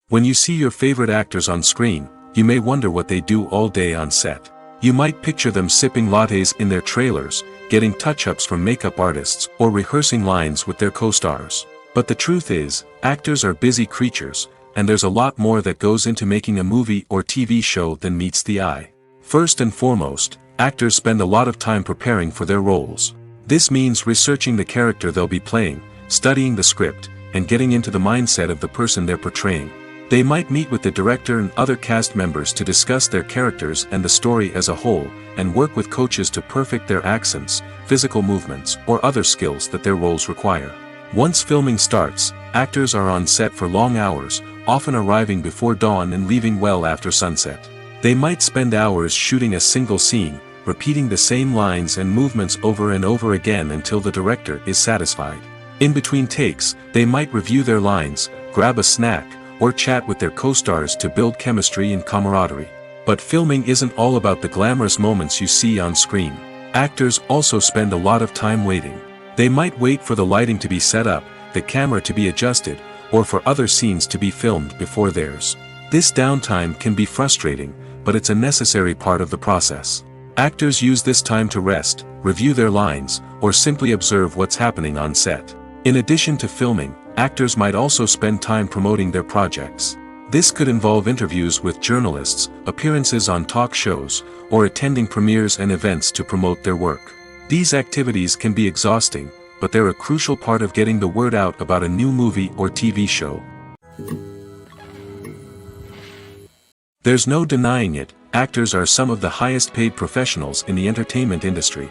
When you see your favorite actors on screen, you may wonder what they do all day on set. You might picture them sipping lattes in their trailers, getting touch-ups from makeup artists, or rehearsing lines with their co-stars. But the truth is, actors are busy creatures, and there's a lot more that goes into making a movie or TV show than meets the eye. First and foremost, actors spend a lot of time preparing for their roles. This means researching the character they'll be playing, studying the script, and getting into the mindset of the person they're portraying. They might meet with the director and other cast members to discuss their characters and the story as a whole, and work with coaches to perfect their accents, physical movements, or other skills that their roles require. Once filming starts, actors are on set for long hours, often arriving before dawn and leaving well after sunset. They might spend hours shooting a single scene, repeating the same lines and movements over and over again until the director is satisfied. In between takes, they might review their lines, grab a snack, or chat with their co-stars to build chemistry and camaraderie. But filming isn't all about the glamorous moments you see on screen. Actors also spend a lot of time waiting. They might wait for the lighting to be set up, the camera to be adjusted, or for other scenes to be filmed before theirs. This downtime can be frustrating, but it's a necessary part of the process. Actors use this time to rest, review their lines, or simply observe what's happening on set. In addition to filming, actors might also spend time promoting their projects. This could involve interviews with journalists, appearances on talk shows, or attending premieres and events to promote their work. These activities can be exhausting, but they're a crucial part of getting the word out about a new movie or TV show. There's no denying it, actors are some of the highest paid professionals in the entertainment industry.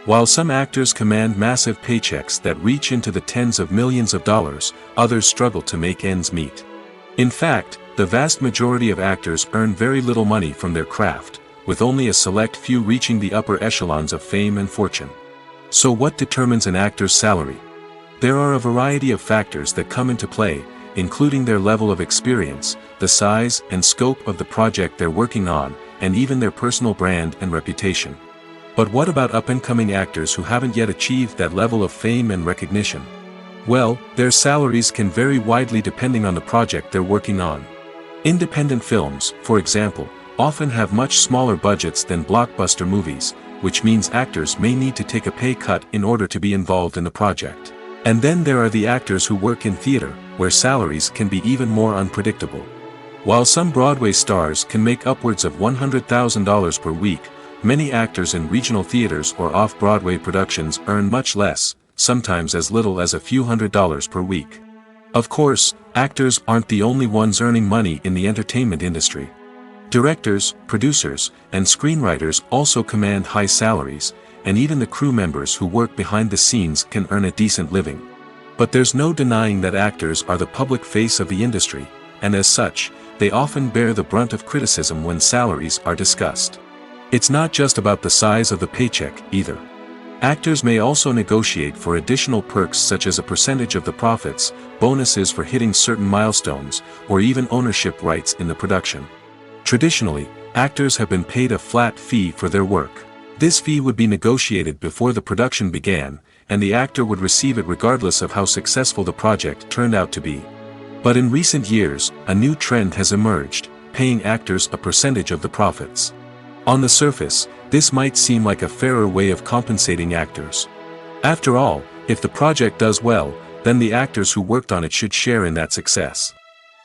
While some actors command massive paychecks that reach into the tens of millions of dollars, others struggle to make ends meet. In fact, the vast majority of actors earn very little money from their craft, with only a select few reaching the upper echelons of fame and fortune. So what determines an actor's salary? There are a variety of factors that come into play, including their level of experience, the size and scope of the project they're working on, and even their personal brand and reputation. But what about up-and-coming actors who haven't yet achieved that level of fame and recognition? Well, their salaries can vary widely depending on the project they're working on. Independent films, for example, often have much smaller budgets than blockbuster movies, which means actors may need to take a pay cut in order to be involved in the project. And then there are the actors who work in theater, where salaries can be even more unpredictable. While some Broadway stars can make upwards of $100,000 per week, many actors in regional theaters or off-Broadway productions earn much less, sometimes as little as a few $100s per week. Of course, actors aren't the only ones earning money in the entertainment industry. Directors, producers, and screenwriters also command high salaries, and even the crew members who work behind the scenes can earn a decent living. But there's no denying that actors are the public face of the industry, and as such, they often bear the brunt of criticism when salaries are discussed. It's not just about the size of the paycheck, either. Actors may also negotiate for additional perks such as a percentage of the profits, bonuses for hitting certain milestones, or even ownership rights in the production. Traditionally, actors have been paid a flat fee for their work. This fee would be negotiated before the production began, and the actor would receive it regardless of how successful the project turned out to be. But in recent years, a new trend has emerged, paying actors a percentage of the profits. On the surface, this might seem like a fairer way of compensating actors. After all, if the project does well, then the actors who worked on it should share in that success.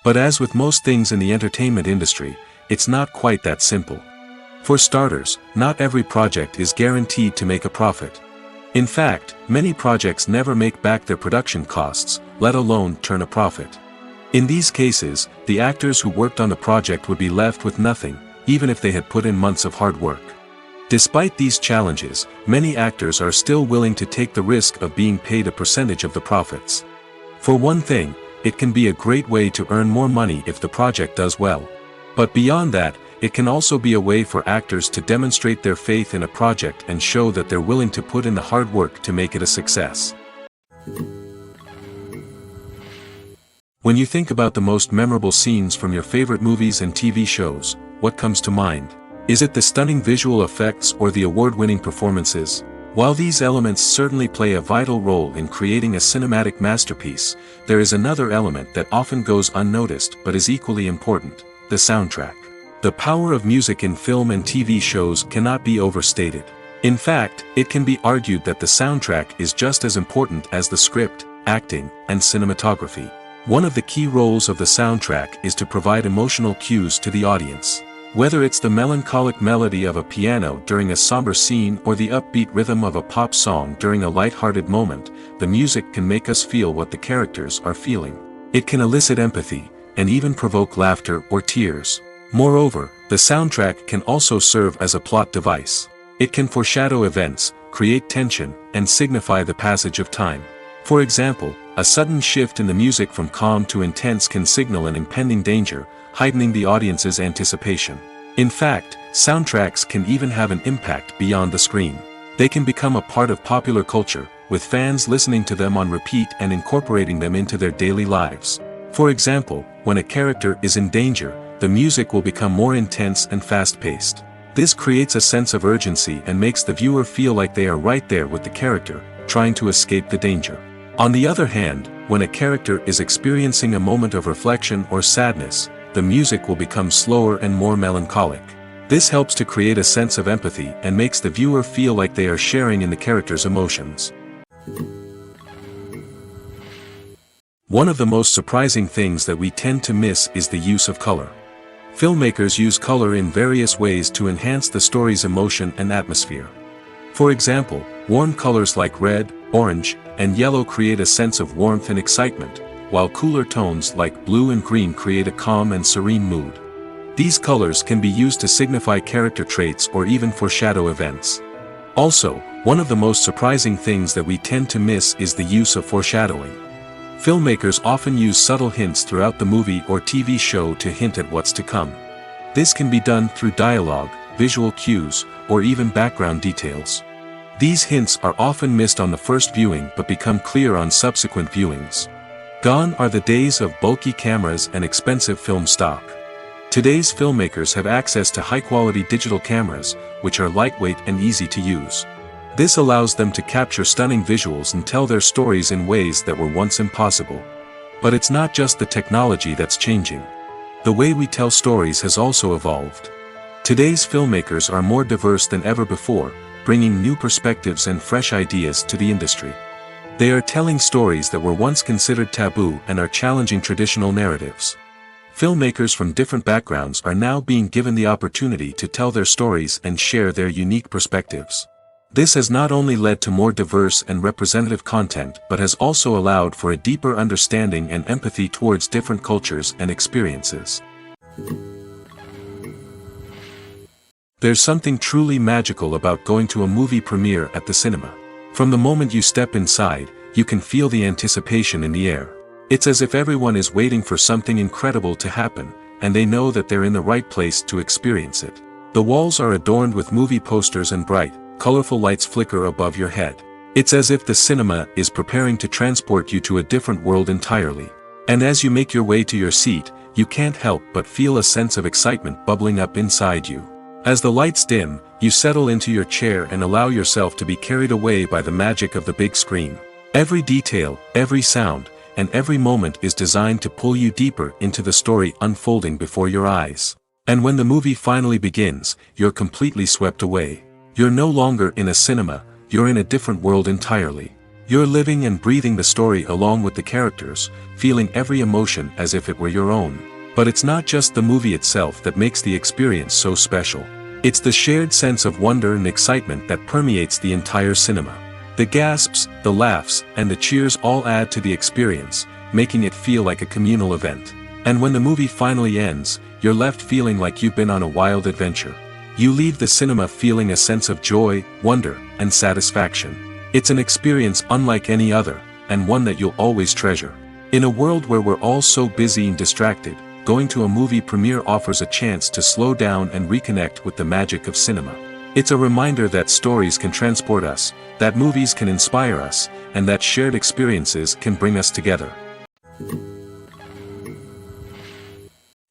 But as with most things in the entertainment industry, it's not quite that simple. For starters, not every project is guaranteed to make a profit. In fact, many projects never make back their production costs, let alone turn a profit. In these cases, the actors who worked on the project would be left with nothing, even if they had put in months of hard work. Despite these challenges, many actors are still willing to take the risk of being paid a percentage of the profits. For one thing, it can be a great way to earn more money if the project does well. But beyond that, it can also be a way for actors to demonstrate their faith in a project and show that they're willing to put in the hard work to make it a success. When you think about the most memorable scenes from your favorite movies and TV shows, what comes to mind? Is it the stunning visual effects or the award-winning performances? While these elements certainly play a vital role in creating a cinematic masterpiece, there is another element that often goes unnoticed but is equally important: the soundtrack. The power of music in film and TV shows cannot be overstated. In fact, it can be argued that the soundtrack is just as important as the script, acting, and cinematography. One of the key roles of the soundtrack is to provide emotional cues to the audience. Whether it's the melancholic melody of a piano during a somber scene or the upbeat rhythm of a pop song during a light-hearted moment, the music can make us feel what the characters are feeling. It can elicit empathy, and even provoke laughter or tears. Moreover, the soundtrack can also serve as a plot device. It can foreshadow events, create tension, and signify the passage of time. For example, a sudden shift in the music from calm to intense can signal an impending danger, heightening the audience's anticipation. In fact, soundtracks can even have an impact beyond the screen. They can become a part of popular culture, with fans listening to them on repeat and incorporating them into their daily lives. For example, when a character is in danger, the music will become more intense and fast-paced. This creates a sense of urgency and makes the viewer feel like they are right there with the character, trying to escape the danger. On the other hand, when a character is experiencing a moment of reflection or sadness, the music will become slower and more melancholic. This helps to create a sense of empathy and makes the viewer feel like they are sharing in the character's emotions. One of the most surprising things that we tend to miss is the use of color. Filmmakers use color in various ways to enhance the story's emotion and atmosphere. For example, warm colors like red, orange, and yellow create a sense of warmth and excitement, while cooler tones like blue and green create a calm and serene mood. These colors can be used to signify character traits or even foreshadow events. Also, one of the most surprising things that we tend to miss is the use of foreshadowing. Filmmakers often use subtle hints throughout the movie or TV show to hint at what's to come. This can be done through dialogue, visual cues, or even background details. These hints are often missed on the first viewing but become clear on subsequent viewings. Gone are the days of bulky cameras and expensive film stock. Today's filmmakers have access to high-quality digital cameras, which are lightweight and easy to use. This allows them to capture stunning visuals and tell their stories in ways that were once impossible. But it's not just the technology that's changing. The way we tell stories has also evolved. Today's filmmakers are more diverse than ever before, bringing new perspectives and fresh ideas to the industry. They are telling stories that were once considered taboo and are challenging traditional narratives. Filmmakers from different backgrounds are now being given the opportunity to tell their stories and share their unique perspectives. This has not only led to more diverse and representative content but has also allowed for a deeper understanding and empathy towards different cultures and experiences. There's something truly magical about going to a movie premiere at the cinema. From the moment you step inside, you can feel the anticipation in the air. It's as if everyone is waiting for something incredible to happen, and they know that they're in the right place to experience it. The walls are adorned with movie posters and bright, colorful lights flicker above your head. It's as if the cinema is preparing to transport you to a different world entirely. And as you make your way to your seat, you can't help but feel a sense of excitement bubbling up inside you. As the lights dim, you settle into your chair and allow yourself to be carried away by the magic of the big screen. Every detail, every sound, and every moment is designed to pull you deeper into the story unfolding before your eyes. And when the movie finally begins, you're completely swept away. You're no longer in a cinema, you're in a different world entirely. You're living and breathing the story along with the characters, feeling every emotion as if it were your own. But it's not just the movie itself that makes the experience so special. It's the shared sense of wonder and excitement that permeates the entire cinema. The gasps, the laughs, and the cheers all add to the experience, making it feel like a communal event. And when the movie finally ends, you're left feeling like you've been on a wild adventure. You leave the cinema feeling a sense of joy, wonder, and satisfaction. It's an experience unlike any other, and one that you'll always treasure. In a world where we're all so busy and distracted, going to a movie premiere offers a chance to slow down and reconnect with the magic of cinema. It's a reminder that stories can transport us, that movies can inspire us, and that shared experiences can bring us together.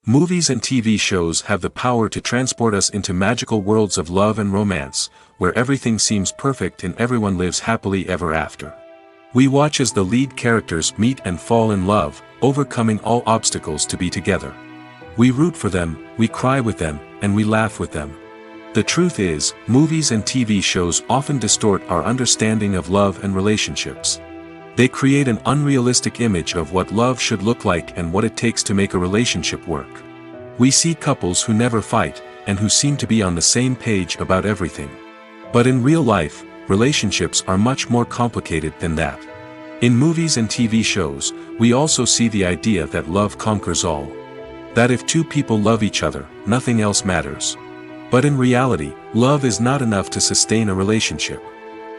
Movies and TV shows have the power to transport us into magical worlds of love and romance, where everything seems perfect and everyone lives happily ever after. We watch as the lead characters meet and fall in love, overcoming all obstacles to be together. We root for them, we cry with them, and we laugh with them. The truth is, movies and TV shows often distort our understanding of love and relationships. They create an unrealistic image of what love should look like and what it takes to make a relationship work. We see couples who never fight, and who seem to be on the same page about everything. But in real life, relationships are much more complicated than that. In movies and TV shows, we also see the idea that love conquers all. That if two people love each other, nothing else matters. But in reality, love is not enough to sustain a relationship.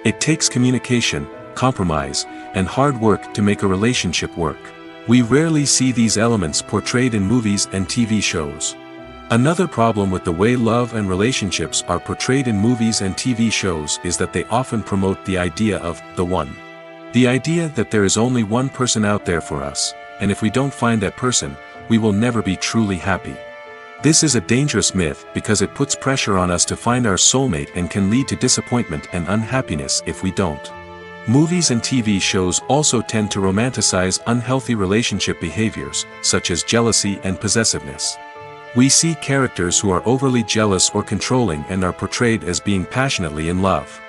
It takes communication, compromise, and hard work to make a relationship work. We rarely see these elements portrayed in movies and TV shows. Another problem with the way love and relationships are portrayed in movies and TV shows is that they often promote the idea of the one. The idea that there is only one person out there for us, and if we don't find that person, we will never be truly happy. This is a dangerous myth because it puts pressure on us to find our soulmate and can lead to disappointment and unhappiness if we don't. Movies and TV shows also tend to romanticize unhealthy relationship behaviors, such as jealousy and possessiveness. We see characters who are overly jealous or controlling and are portrayed as being passionately in love.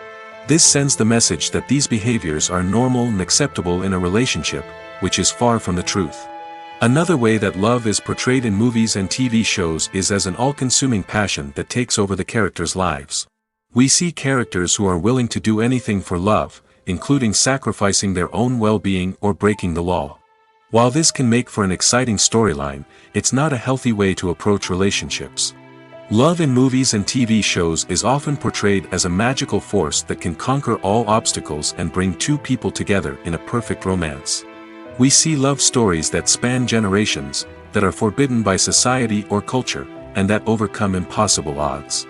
This sends the message that these behaviors are normal and acceptable in a relationship, which is far from the truth. Another way that love is portrayed in movies and TV shows is as an all-consuming passion that takes over the characters' lives. We see characters who are willing to do anything for love, including sacrificing their own well-being or breaking the law. While this can make for an exciting storyline, it's not a healthy way to approach relationships. Love in movies and TV shows is often portrayed as a magical force that can conquer all obstacles and bring two people together in a perfect romance. We see love stories that span generations, that are forbidden by society or culture, and that overcome impossible odds.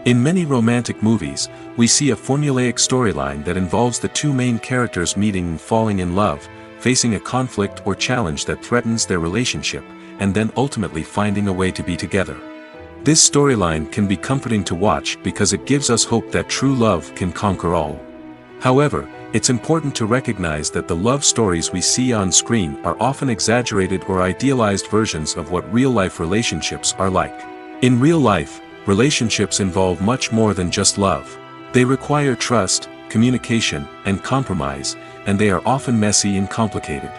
In many romantic movies, we see a formulaic storyline that involves the two main characters meeting and falling in love, facing a conflict or challenge that threatens their relationship, and then ultimately finding a way to be together. This storyline can be comforting to watch because it gives us hope that true love can conquer all. However, it's important to recognize that the love stories we see on screen are often exaggerated or idealized versions of what real-life relationships are like. In real life, relationships involve much more than just love. They require trust, communication, and compromise, and they are often messy and complicated.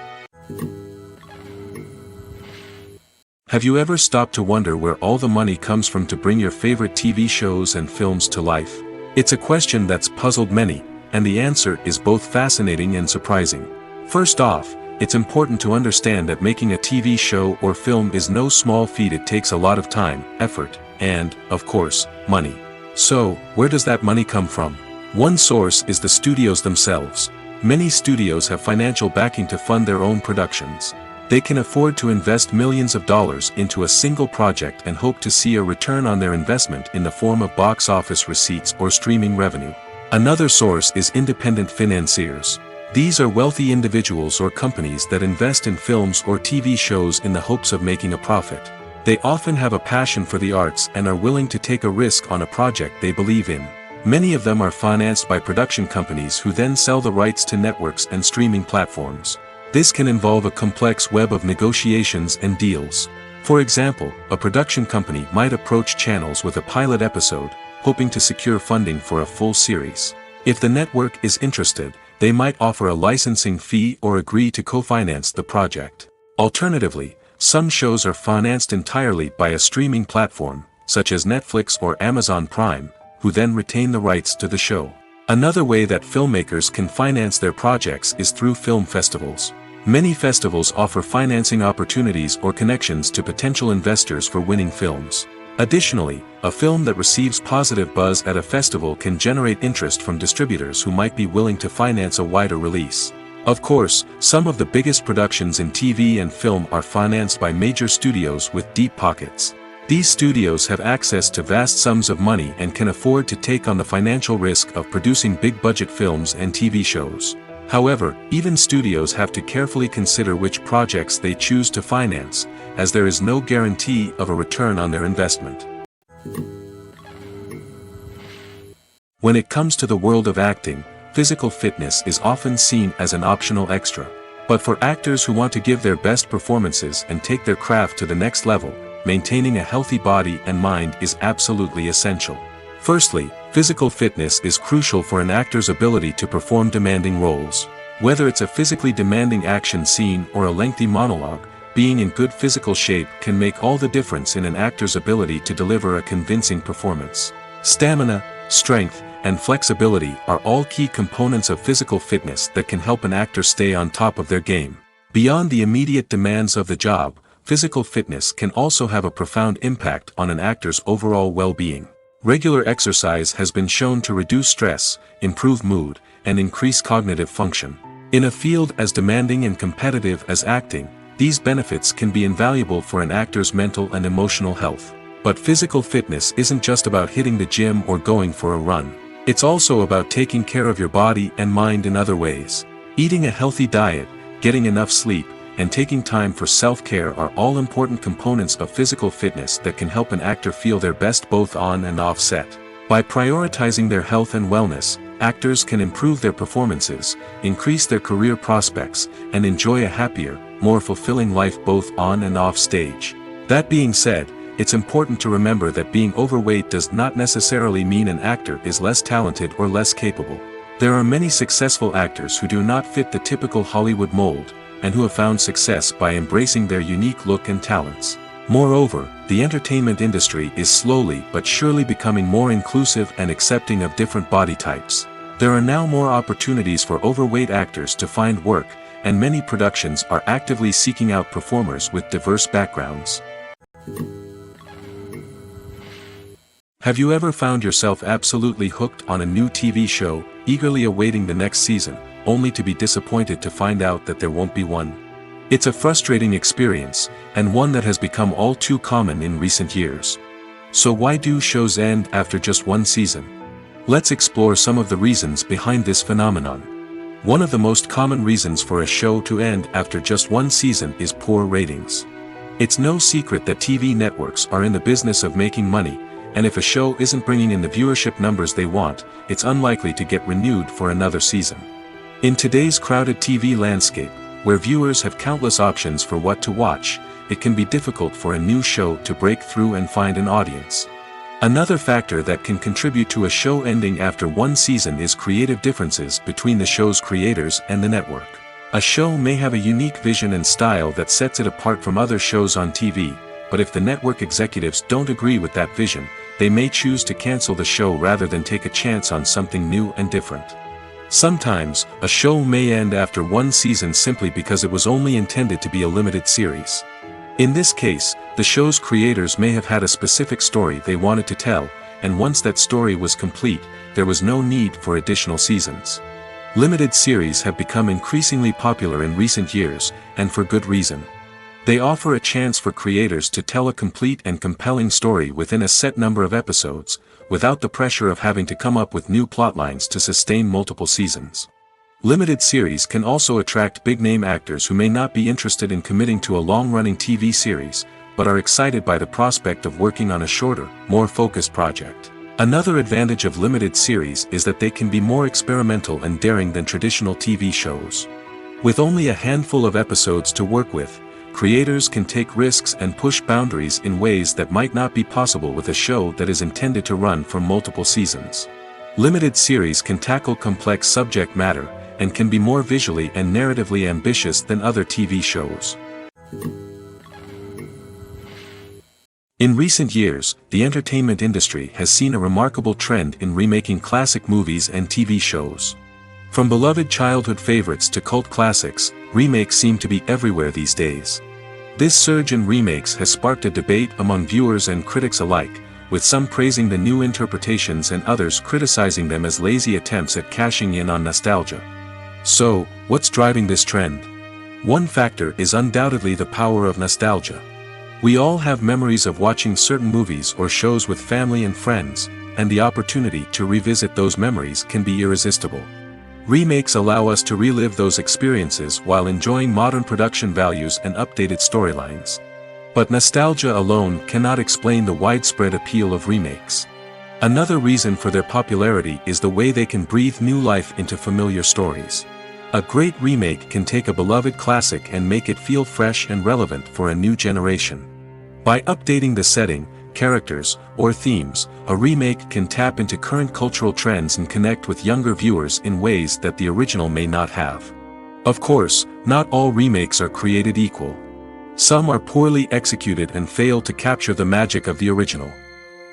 Have you ever stopped to wonder where all the money comes from to bring your favorite TV shows and films to life? It's a question that's puzzled many, and the answer is both fascinating and surprising. First off, it's important to understand that making a TV show or film is no small feat. It takes a lot of time, effort, and, of course, money. So, where does that money come from? One source is the studios themselves. Many studios have financial backing to fund their own productions. They can afford to invest millions of dollars into a single project and hope to see a return on their investment in the form of box office receipts or streaming revenue. Another source is independent financiers. These are wealthy individuals or companies that invest in films or TV shows in the hopes of making a profit. They often have a passion for the arts and are willing to take a risk on a project they believe in. Many of them are financed by production companies who then sell the rights to networks and streaming platforms. This can involve a complex web of negotiations and deals. For example, a production company might approach channels with a pilot episode, hoping to secure funding for a full series. If the network is interested, they might offer a licensing fee or agree to co-finance the project. Alternatively, some shows are financed entirely by a streaming platform, such as Netflix or Amazon Prime, who then retain the rights to the show. Another way that filmmakers can finance their projects is through film festivals. Many festivals offer financing opportunities or connections to potential investors for winning films. Additionally, a film that receives positive buzz at a festival can generate interest from distributors who might be willing to finance a wider release. Of course, some of the biggest productions in TV and film are financed by major studios with deep pockets. These studios have access to vast sums of money and can afford to take on the financial risk of producing big-budget films and TV shows. However, even studios have to carefully consider which projects they choose to finance, as there is no guarantee of a return on their investment. When it comes to the world of acting, physical fitness is often seen as an optional extra. But for actors who want to give their best performances and take their craft to the next level, maintaining a healthy body and mind is absolutely essential. Firstly, physical fitness is crucial for an actor's ability to perform demanding roles. Whether it's a physically demanding action scene or a lengthy monologue, being in good physical shape can make all the difference in an actor's ability to deliver a convincing performance. Stamina, strength, and flexibility are all key components of physical fitness that can help an actor stay on top of their game. Beyond the immediate demands of the job, physical fitness can also have a profound impact on an actor's overall well-being. Regular exercise has been shown to reduce stress, improve mood, and increase cognitive function. In a field as demanding and competitive as acting, these benefits can be invaluable for an actor's mental and emotional health. But physical fitness isn't just about hitting the gym or going for a run. It's also about taking care of your body and mind in other ways. Eating a healthy diet, getting enough sleep, and taking time for self-care are all important components of physical fitness that can help an actor feel their best both on and off set. By prioritizing their health and wellness, actors can improve their performances, increase their career prospects, and enjoy a happier, more fulfilling life both on and off stage. That being said, it's important to remember that being overweight does not necessarily mean an actor is less talented or less capable. There are many successful actors who do not fit the typical Hollywood mold, and who have found success by embracing their unique look and talents. Moreover, the entertainment industry is slowly but surely becoming more inclusive and accepting of different body types. There are now more opportunities for overweight actors to find work, and many productions are actively seeking out performers with diverse backgrounds. Have you ever found yourself absolutely hooked on a new TV show, eagerly awaiting the next season, only to be disappointed to find out that there won't be one? It's a frustrating experience, and one that has become all too common in recent years. So why do shows end after just one season? Let's explore some of the reasons behind this phenomenon. One of the most common reasons for a show to end after just one season is poor ratings. It's no secret that TV networks are in the business of making money, and if a show isn't bringing in the viewership numbers they want, it's unlikely to get renewed for another season. In today's crowded TV landscape, where viewers have countless options for what to watch, it can be difficult for a new show to break through and find an audience. Another factor that can contribute to a show ending after one season is creative differences between the show's creators and the network. A show may have a unique vision and style that sets it apart from other shows on TV, but if the network executives don't agree with that vision, they may choose to cancel the show rather than take a chance on something new and different. Sometimes, a show may end after one season simply because it was only intended to be a limited series. In this case, the show's creators may have had a specific story they wanted to tell, and once that story was complete, there was no need for additional seasons. Limited series have become increasingly popular in recent years, and for good reason. They offer a chance for creators to tell a complete and compelling story within a set number of episodes, without the pressure of having to come up with new plotlines to sustain multiple seasons. Limited series can also attract big-name actors who may not be interested in committing to a long-running TV series, but are excited by the prospect of working on a shorter, more focused project. Another advantage of limited series is that they can be more experimental and daring than traditional TV shows. With only a handful of episodes to work with, creators can take risks and push boundaries in ways that might not be possible with a show that is intended to run for multiple seasons. Limited series can tackle complex subject matter, and can be more visually and narratively ambitious than other TV shows. In recent years, the entertainment industry has seen a remarkable trend in remaking classic movies and TV shows. From beloved childhood favorites to cult classics, remakes seem to be everywhere these days. This surge in remakes has sparked a debate among viewers and critics alike, with some praising the new interpretations and others criticizing them as lazy attempts at cashing in on nostalgia. So, what's driving this trend? One factor is undoubtedly the power of nostalgia. We all have memories of watching certain movies or shows with family and friends, and the opportunity to revisit those memories can be irresistible. Remakes allow us to relive those experiences while enjoying modern production values and updated storylines. But nostalgia alone cannot explain the widespread appeal of remakes. Another reason for their popularity is the way they can breathe new life into familiar stories. A great remake can take a beloved classic and make it feel fresh and relevant for a new generation. By updating the setting, characters, or themes, a remake can tap into current cultural trends and connect with younger viewers in ways that the original may not have. Of course, not all remakes are created equal. Some are poorly executed and fail to capture the magic of the original.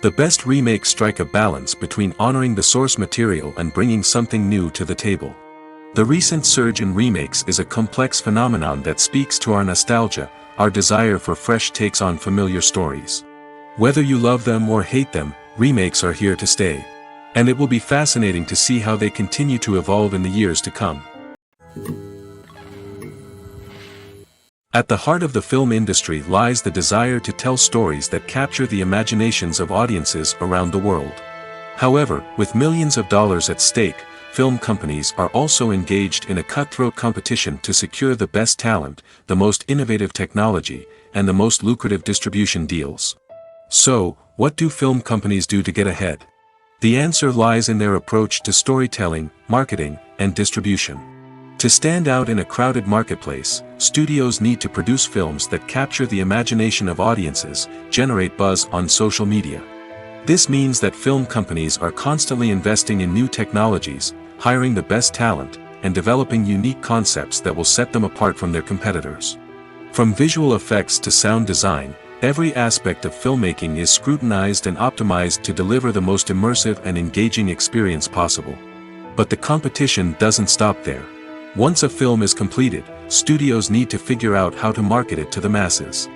The best remakes strike a balance between honoring the source material and bringing something new to the table. The recent surge in remakes is a complex phenomenon that speaks to our nostalgia, our desire for fresh takes on familiar stories. Whether you love them or hate them, remakes are here to stay. And it will be fascinating to see how they continue to evolve in the years to come. At the heart of the film industry lies the desire to tell stories that capture the imaginations of audiences around the world. However, with millions of dollars at stake, film companies are also engaged in a cutthroat competition to secure the best talent, the most innovative technology, and the most lucrative distribution deals. So, what do film companies do to get ahead? The answer lies in their approach to storytelling, marketing, and distribution. To stand out in a crowded marketplace, studios need to produce films that capture the imagination of audiences, generate buzz on social media. This means that film companies are constantly investing in new technologies, hiring the best talent, and developing unique concepts that will set them apart from their competitors. From visual effects to sound design, every aspect of filmmaking is scrutinized and optimized to deliver the most immersive and engaging experience possible. But the competition doesn't stop there. Once a film is completed, studios need to figure out how to market it to the masses.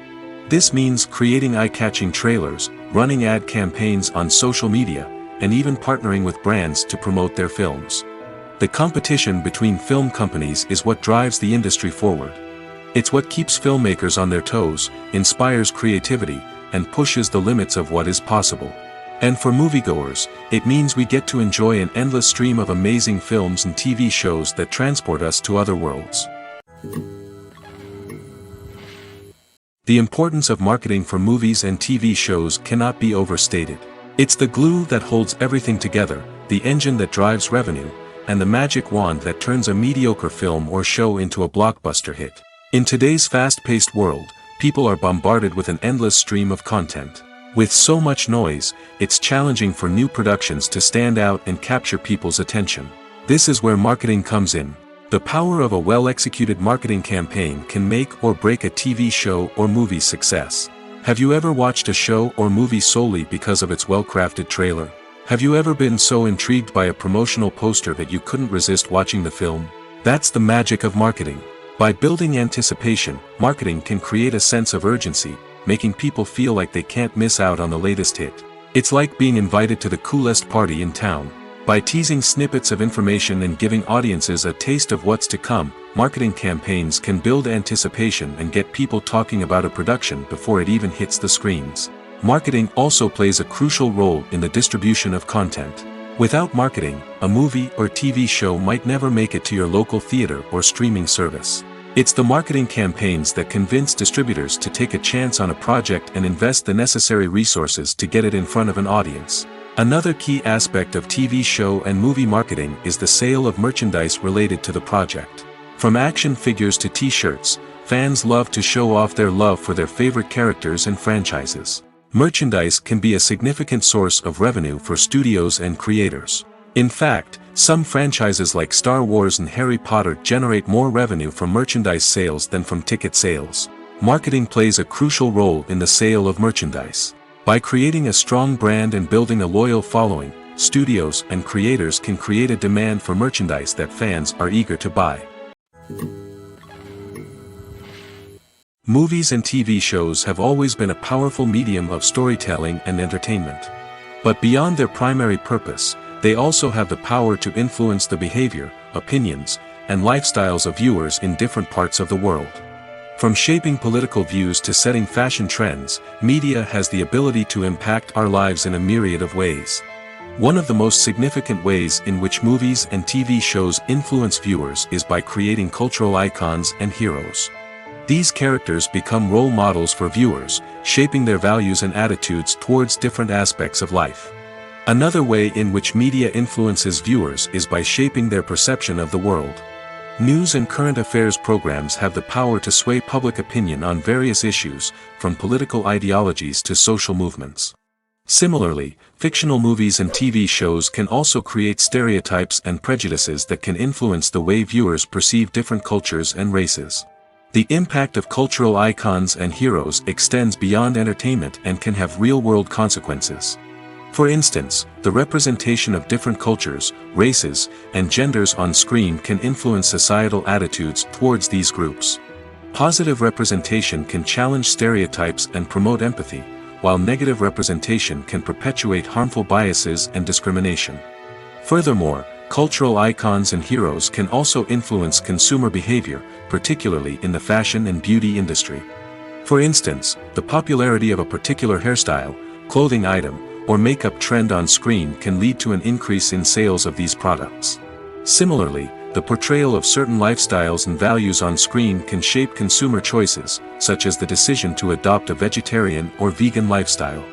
This means creating eye-catching trailers, running ad campaigns on social media, and even partnering with brands to promote their films. The competition between film companies is what drives the industry forward. It's what keeps filmmakers on their toes, inspires creativity, and pushes the limits of what is possible. And for moviegoers, it means we get to enjoy an endless stream of amazing films and TV shows that transport us to other worlds. The importance of marketing for movies and TV shows cannot be overstated. It's the glue that holds everything together, the engine that drives revenue, and the magic wand that turns a mediocre film or show into a blockbuster hit. In today's fast-paced world, people are bombarded with an endless stream of content. With so much noise, it's challenging for new productions to stand out and capture people's attention. This is where marketing comes in. The power of a well-executed marketing campaign can make or break a TV show or movie's success. Have you ever watched a show or movie solely because of its well-crafted trailer? Have you ever been so intrigued by a promotional poster that you couldn't resist watching the film? That's the magic of marketing. By building anticipation, marketing can create a sense of urgency, making people feel like they can't miss out on the latest hit. It's like being invited to the coolest party in town. By teasing snippets of information and giving audiences a taste of what's to come, marketing campaigns can build anticipation and get people talking about a production before it even hits the screens. Marketing also plays a crucial role in the distribution of content. Without marketing, a movie or TV show might never make it to your local theater or streaming service. It's the marketing campaigns that convince distributors to take a chance on a project and invest the necessary resources to get it in front of an audience. Another key aspect of TV show and movie marketing is the sale of merchandise related to the project. From action figures to t-shirts, fans love to show off their love for their favorite characters and franchises. Merchandise can be a significant source of revenue for studios and creators. In fact, some franchises like Star Wars and Harry Potter generate more revenue from merchandise sales than from ticket sales. Marketing plays a crucial role in the sale of merchandise. By creating a strong brand and building a loyal following, studios and creators can create a demand for merchandise that fans are eager to buy. Movies and TV shows have always been a powerful medium of storytelling and entertainment. But beyond their primary purpose, they also have the power to influence the behavior, opinions, and lifestyles of viewers in different parts of the world. From shaping political views to setting fashion trends, media has the ability to impact our lives in a myriad of ways. One of the most significant ways in which movies and TV shows influence viewers is by creating cultural icons and heroes. These characters become role models for viewers, shaping their values and attitudes towards different aspects of life. Another way in which media influences viewers is by shaping their perception of the world. News and current affairs programs have the power to sway public opinion on various issues, from political ideologies to social movements. Similarly, fictional movies and TV shows can also create stereotypes and prejudices that can influence the way viewers perceive different cultures and races. The impact of cultural icons and heroes extends beyond entertainment and can have real-world consequences. For instance, the representation of different cultures, races, and genders on screen can influence societal attitudes towards these groups. Positive representation can challenge stereotypes and promote empathy, while negative representation can perpetuate harmful biases and discrimination. Furthermore, cultural icons and heroes can also influence consumer behavior, particularly in the fashion and beauty industry. For instance, the popularity of a particular hairstyle, clothing item, or makeup trend on screen can lead to an increase in sales of these products. Similarly, the portrayal of certain lifestyles and values on screen can shape consumer choices, such as the decision to adopt a vegetarian or vegan lifestyle.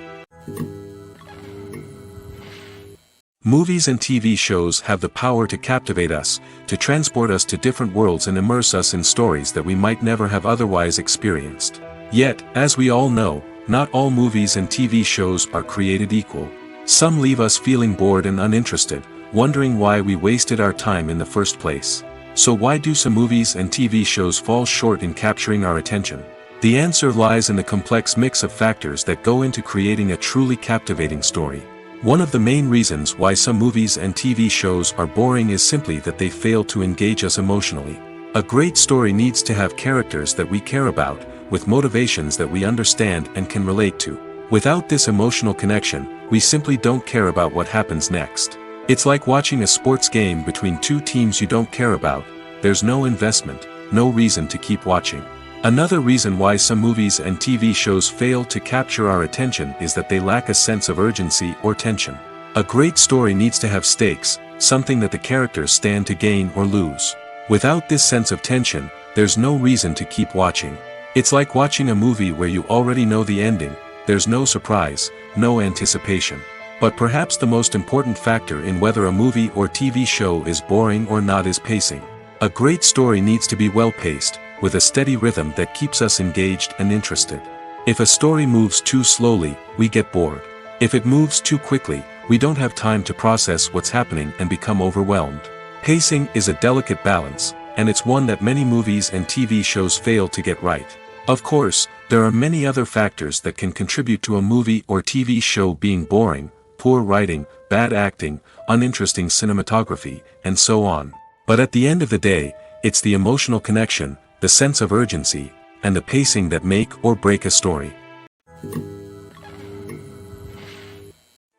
Movies and TV shows have the power to captivate us, to transport us to different worlds and immerse us in stories that we might never have otherwise experienced. Yet, as we all know, not all movies and TV shows are created equal. Some leave us feeling bored and uninterested, wondering why we wasted our time in the first place. So why do some movies and TV shows fall short in capturing our attention? The answer lies in the complex mix of factors that go into creating a truly captivating story. One of the main reasons why some movies and TV shows are boring is simply that they fail to engage us emotionally. A great story needs to have characters that we care about, with motivations that we understand and can relate to. Without this emotional connection, we simply don't care about what happens next. It's like watching a sports game between two teams you don't care about. There's no investment, no reason to keep watching. Another reason why some movies and TV shows fail to capture our attention is that they lack a sense of urgency or tension. A great story needs to have stakes, something that the characters stand to gain or lose. Without this sense of tension, there's no reason to keep watching. It's like watching a movie where you already know the ending. There's no surprise, no anticipation. But perhaps the most important factor in whether a movie or TV show is boring or not is pacing. A great story needs to be well-paced, with a steady rhythm that keeps us engaged and interested. If a story moves too slowly, we get bored. If it moves too quickly, we don't have time to process what's happening and become overwhelmed. Pacing is a delicate balance, and it's one that many movies and TV shows fail to get right. Of course, there are many other factors that can contribute to a movie or TV show being boring: poor writing, bad acting, uninteresting cinematography, and so on. But at the end of the day, it's the emotional connection, the sense of urgency, and the pacing that make or break a story.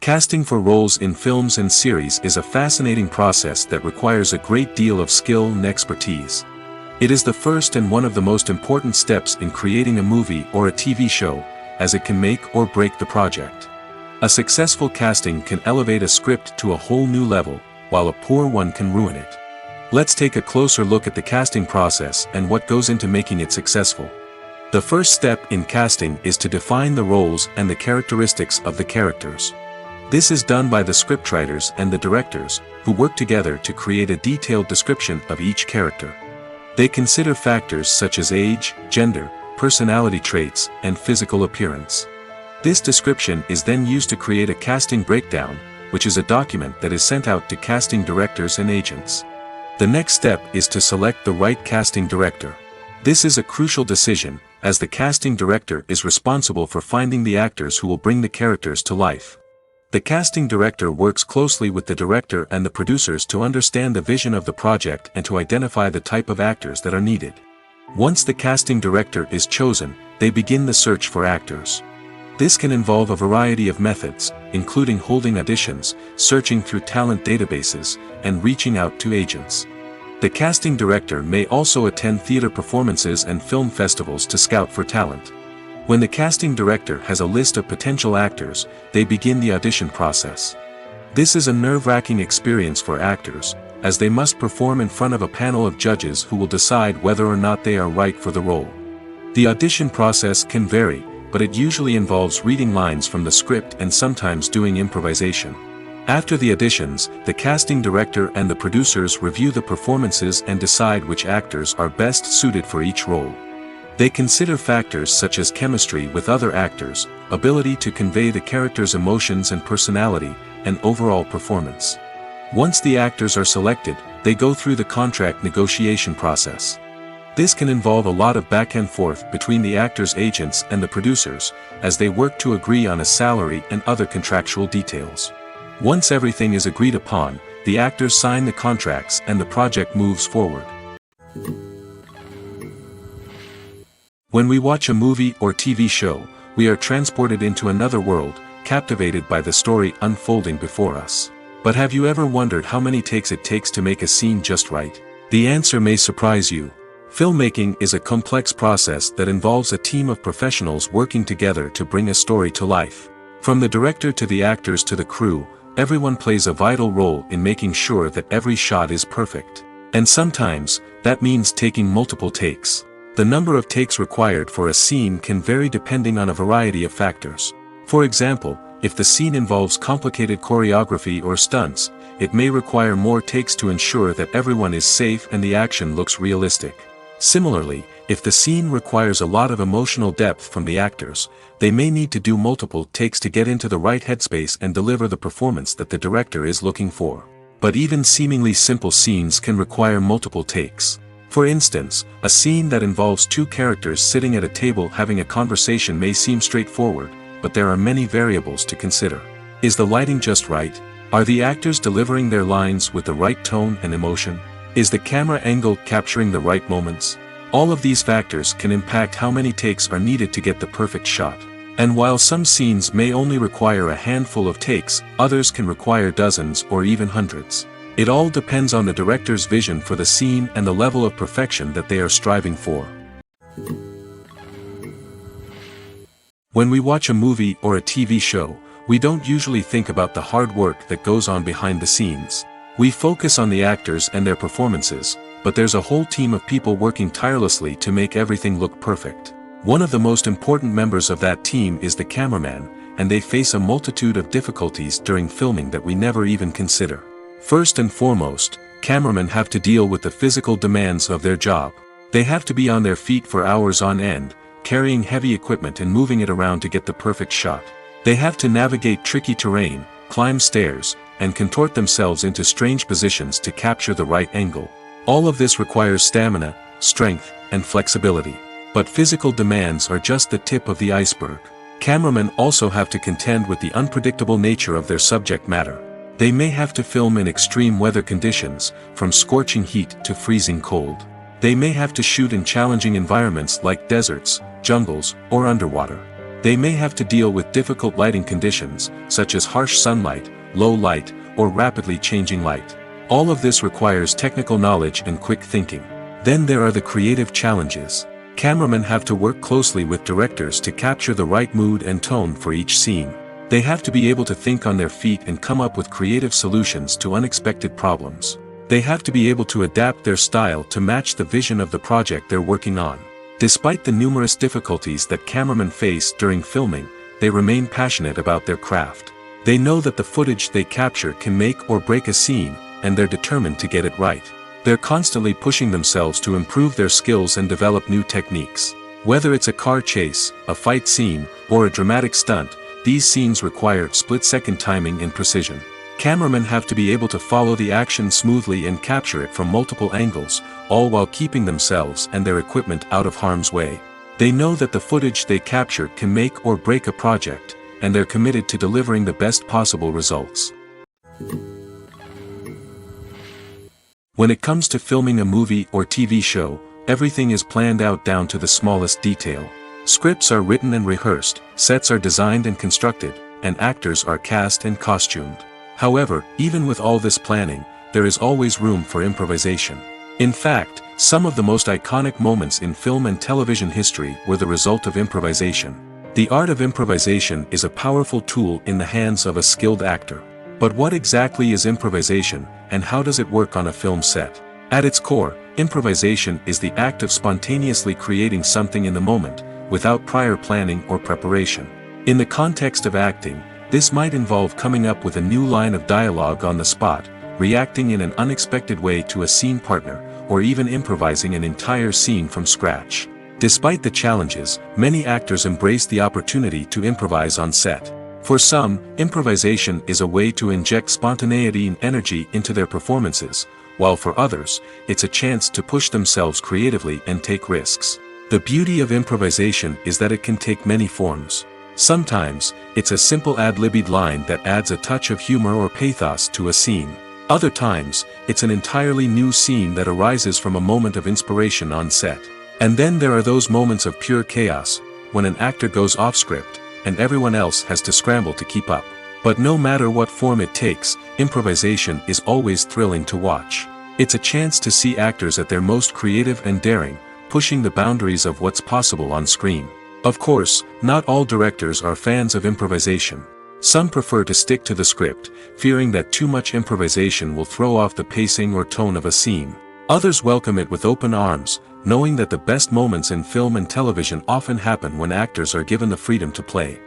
Casting for roles in films and series is a fascinating process that requires a great deal of skill and expertise. It is the first and one of the most important steps in creating a movie or a TV show, as it can make or break the project. A successful casting can elevate a script to a whole new level, while a poor one can ruin it. Let's take a closer look at the casting process and what goes into making it successful. The first step in casting is to define the roles and the characteristics of the characters. This is done by the scriptwriters and the directors, who work together to create a detailed description of each character. They consider factors such as age, gender, personality traits, and physical appearance. This description is then used to create a casting breakdown, which is a document that is sent out to casting directors and agents. The next step is to select the right casting director. This is a crucial decision, as the casting director is responsible for finding the actors who will bring the characters to life. The casting director works closely with the director and the producers to understand the vision of the project and to identify the type of actors that are needed. Once the casting director is chosen, they begin the search for actors. This can involve a variety of methods, including holding auditions, searching through talent databases, and reaching out to agents. The casting director may also attend theater performances and film festivals to scout for talent. When the casting director has a list of potential actors, they begin the audition process. This is a nerve-wracking experience for actors, as they must perform in front of a panel of judges who will decide whether or not they are right for the role. The audition process can vary, but it usually involves reading lines from the script and sometimes doing improvisation. After the auditions, the casting director and the producers review the performances and decide which actors are best suited for each role. They consider factors such as chemistry with other actors, ability to convey the character's emotions and personality, and overall performance. Once the actors are selected, they go through the contract negotiation process. This can involve a lot of back and forth between the actors' agents and the producers, as they work to agree on a salary and other contractual details. Once everything is agreed upon, the actors sign the contracts and the project moves forward. When we watch a movie or TV show, we are transported into another world, captivated by the story unfolding before us. But have you ever wondered how many takes it takes to make a scene just right? The answer may surprise you. Filmmaking is a complex process that involves a team of professionals working together to bring a story to life. From the director to the actors to the crew, everyone plays a vital role in making sure that every shot is perfect. And sometimes, that means taking multiple takes. The number of takes required for a scene can vary depending on a variety of factors. For example, if the scene involves complicated choreography or stunts, it may require more takes to ensure that everyone is safe and the action looks realistic. Similarly, if the scene requires a lot of emotional depth from the actors, they may need to do multiple takes to get into the right headspace and deliver the performance that the director is looking for. But even seemingly simple scenes can require multiple takes. For instance, a scene that involves two characters sitting at a table having a conversation may seem straightforward, but there are many variables to consider. Is the lighting just right? Are the actors delivering their lines with the right tone and emotion? Is the camera angle capturing the right moments? All of these factors can impact how many takes are needed to get the perfect shot. And while some scenes may only require a handful of takes, others can require dozens or even hundreds. It all depends on the director's vision for the scene and the level of perfection that they are striving for. When we watch a movie or a TV show, we don't usually think about the hard work that goes on behind the scenes. We focus on the actors and their performances, but there's a whole team of people working tirelessly to make everything look perfect. One of the most important members of that team is the cameraman, and they face a multitude of difficulties during filming that we never even consider. First and foremost, cameramen have to deal with the physical demands of their job. They have to be on their feet for hours on end, carrying heavy equipment and moving it around to get the perfect shot. They have to navigate tricky terrain, climb stairs, and contort themselves into strange positions to capture the right angle. All of this requires stamina, strength, and flexibility. But physical demands are just the tip of the iceberg. Cameramen also have to contend with the unpredictable nature of their subject matter. They may have to film in extreme weather conditions, from scorching heat to freezing cold. They may have to shoot in challenging environments like deserts, jungles, or underwater. They may have to deal with difficult lighting conditions, such as harsh sunlight, low light, or rapidly changing light. All of this requires technical knowledge and quick thinking. Then there are the creative challenges. Cameramen have to work closely with directors to capture the right mood and tone for each scene. They have to be able to think on their feet and come up with creative solutions to unexpected problems. They have to be able to adapt their style to match the vision of the project they're working on. Despite the numerous difficulties that cameramen face during filming, they remain passionate about their craft. They know that the footage they capture can make or break a scene, and they're determined to get it right. They're constantly pushing themselves to improve their skills and develop new techniques. Whether it's a car chase, a fight scene, or a dramatic stunt, these scenes require split-second timing and precision. Cameramen have to be able to follow the action smoothly and capture it from multiple angles, all while keeping themselves and their equipment out of harm's way. They know that the footage they capture can make or break a project, and they're committed to delivering the best possible results. When it comes to filming a movie or TV show, everything is planned out down to the smallest detail. Scripts are written and rehearsed, sets are designed and constructed, and actors are cast and costumed. However, even with all this planning, there is always room for improvisation. In fact, some of the most iconic moments in film and television history were the result of improvisation. The art of improvisation is a powerful tool in the hands of a skilled actor. But what exactly is improvisation, and how does it work on a film set? At its core, improvisation is the act of spontaneously creating something in the moment, without prior planning or preparation. In the context of acting, this might involve coming up with a new line of dialogue on the spot, reacting in an unexpected way to a scene partner, or even improvising an entire scene from scratch. Despite the challenges, many actors embrace the opportunity to improvise on set. For some, improvisation is a way to inject spontaneity and energy into their performances, while for others, it's a chance to push themselves creatively and take risks. The beauty of improvisation is that it can take many forms. Sometimes, it's a simple ad-libbed line that adds a touch of humor or pathos to a scene. Other times, it's an entirely new scene that arises from a moment of inspiration on set. And then there are those moments of pure chaos, when an actor goes off script, and everyone else has to scramble to keep up. But no matter what form it takes, improvisation is always thrilling to watch. It's a chance to see actors at their most creative and daring, pushing the boundaries of what's possible on screen. Of course, not all directors are fans of improvisation. Some prefer to stick to the script, fearing that too much improvisation will throw off the pacing or tone of a scene. Others welcome it with open arms, knowing that the best moments in film and television often happen when actors are given the freedom to play.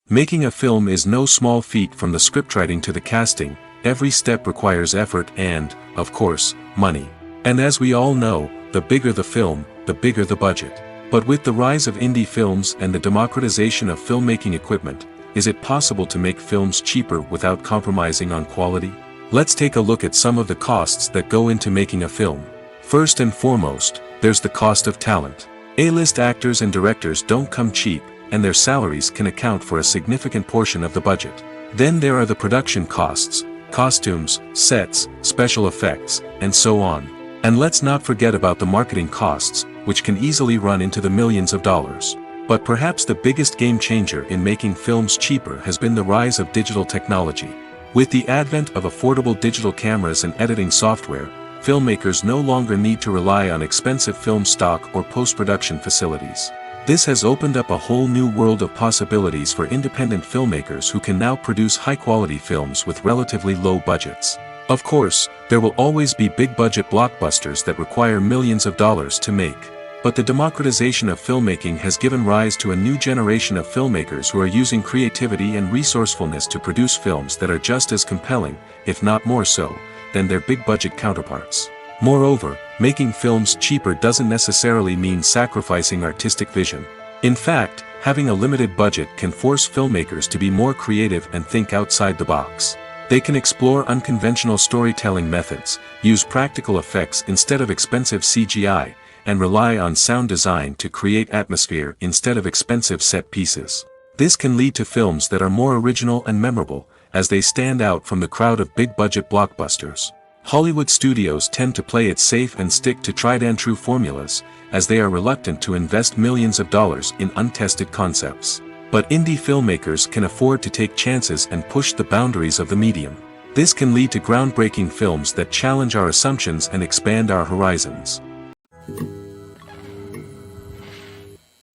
Making a film is no small feat. From the scriptwriting to the casting, every step requires effort and, of course, money. And as we all know, the bigger the film, the bigger the budget. But with the rise of indie films and the democratization of filmmaking equipment, is it possible to make films cheaper without compromising on quality? Let's take a look at some of the costs that go into making a film. First and foremost, there's the cost of talent. A-list actors and directors don't come cheap, and their salaries can account for a significant portion of the budget. Then there are the production costs, costumes, sets, special effects, and so on. And let's not forget about the marketing costs, which can easily run into the millions of dollars. But perhaps the biggest game changer in making films cheaper has been the rise of digital technology. With the advent of affordable digital cameras and editing software, filmmakers no longer need to rely on expensive film stock or post-production facilities. This has opened up a whole new world of possibilities for independent filmmakers who can now produce high-quality films with relatively low budgets. Of course, there will always be big-budget blockbusters that require millions of dollars to make. But the democratization of filmmaking has given rise to a new generation of filmmakers who are using creativity and resourcefulness to produce films that are just as compelling, if not more so, than their big-budget counterparts. Moreover, making films cheaper doesn't necessarily mean sacrificing artistic vision. In fact, having a limited budget can force filmmakers to be more creative and think outside the box. They can explore unconventional storytelling methods, use practical effects instead of expensive CGI, and rely on sound design to create atmosphere instead of expensive set pieces. This can lead to films that are more original and memorable, as they stand out from the crowd of big-budget blockbusters. Hollywood studios tend to play it safe and stick to tried-and-true formulas, as they are reluctant to invest millions of dollars in untested concepts. But indie filmmakers can afford to take chances and push the boundaries of the medium. This can lead to groundbreaking films that challenge our assumptions and expand our horizons.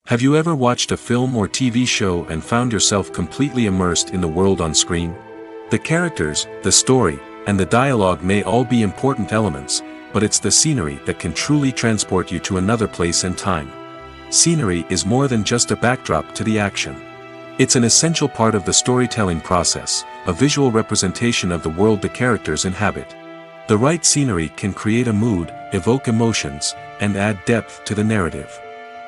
Have you ever watched a film or TV show and found yourself completely immersed in the world on screen? The characters, the story, and the dialogue may all be important elements, but it's the scenery that can truly transport you to another place and time. Scenery is more than just a backdrop to the action. It's an essential part of the storytelling process, a visual representation of the world the characters inhabit. The right scenery can create a mood, evoke emotions, and add depth to the narrative.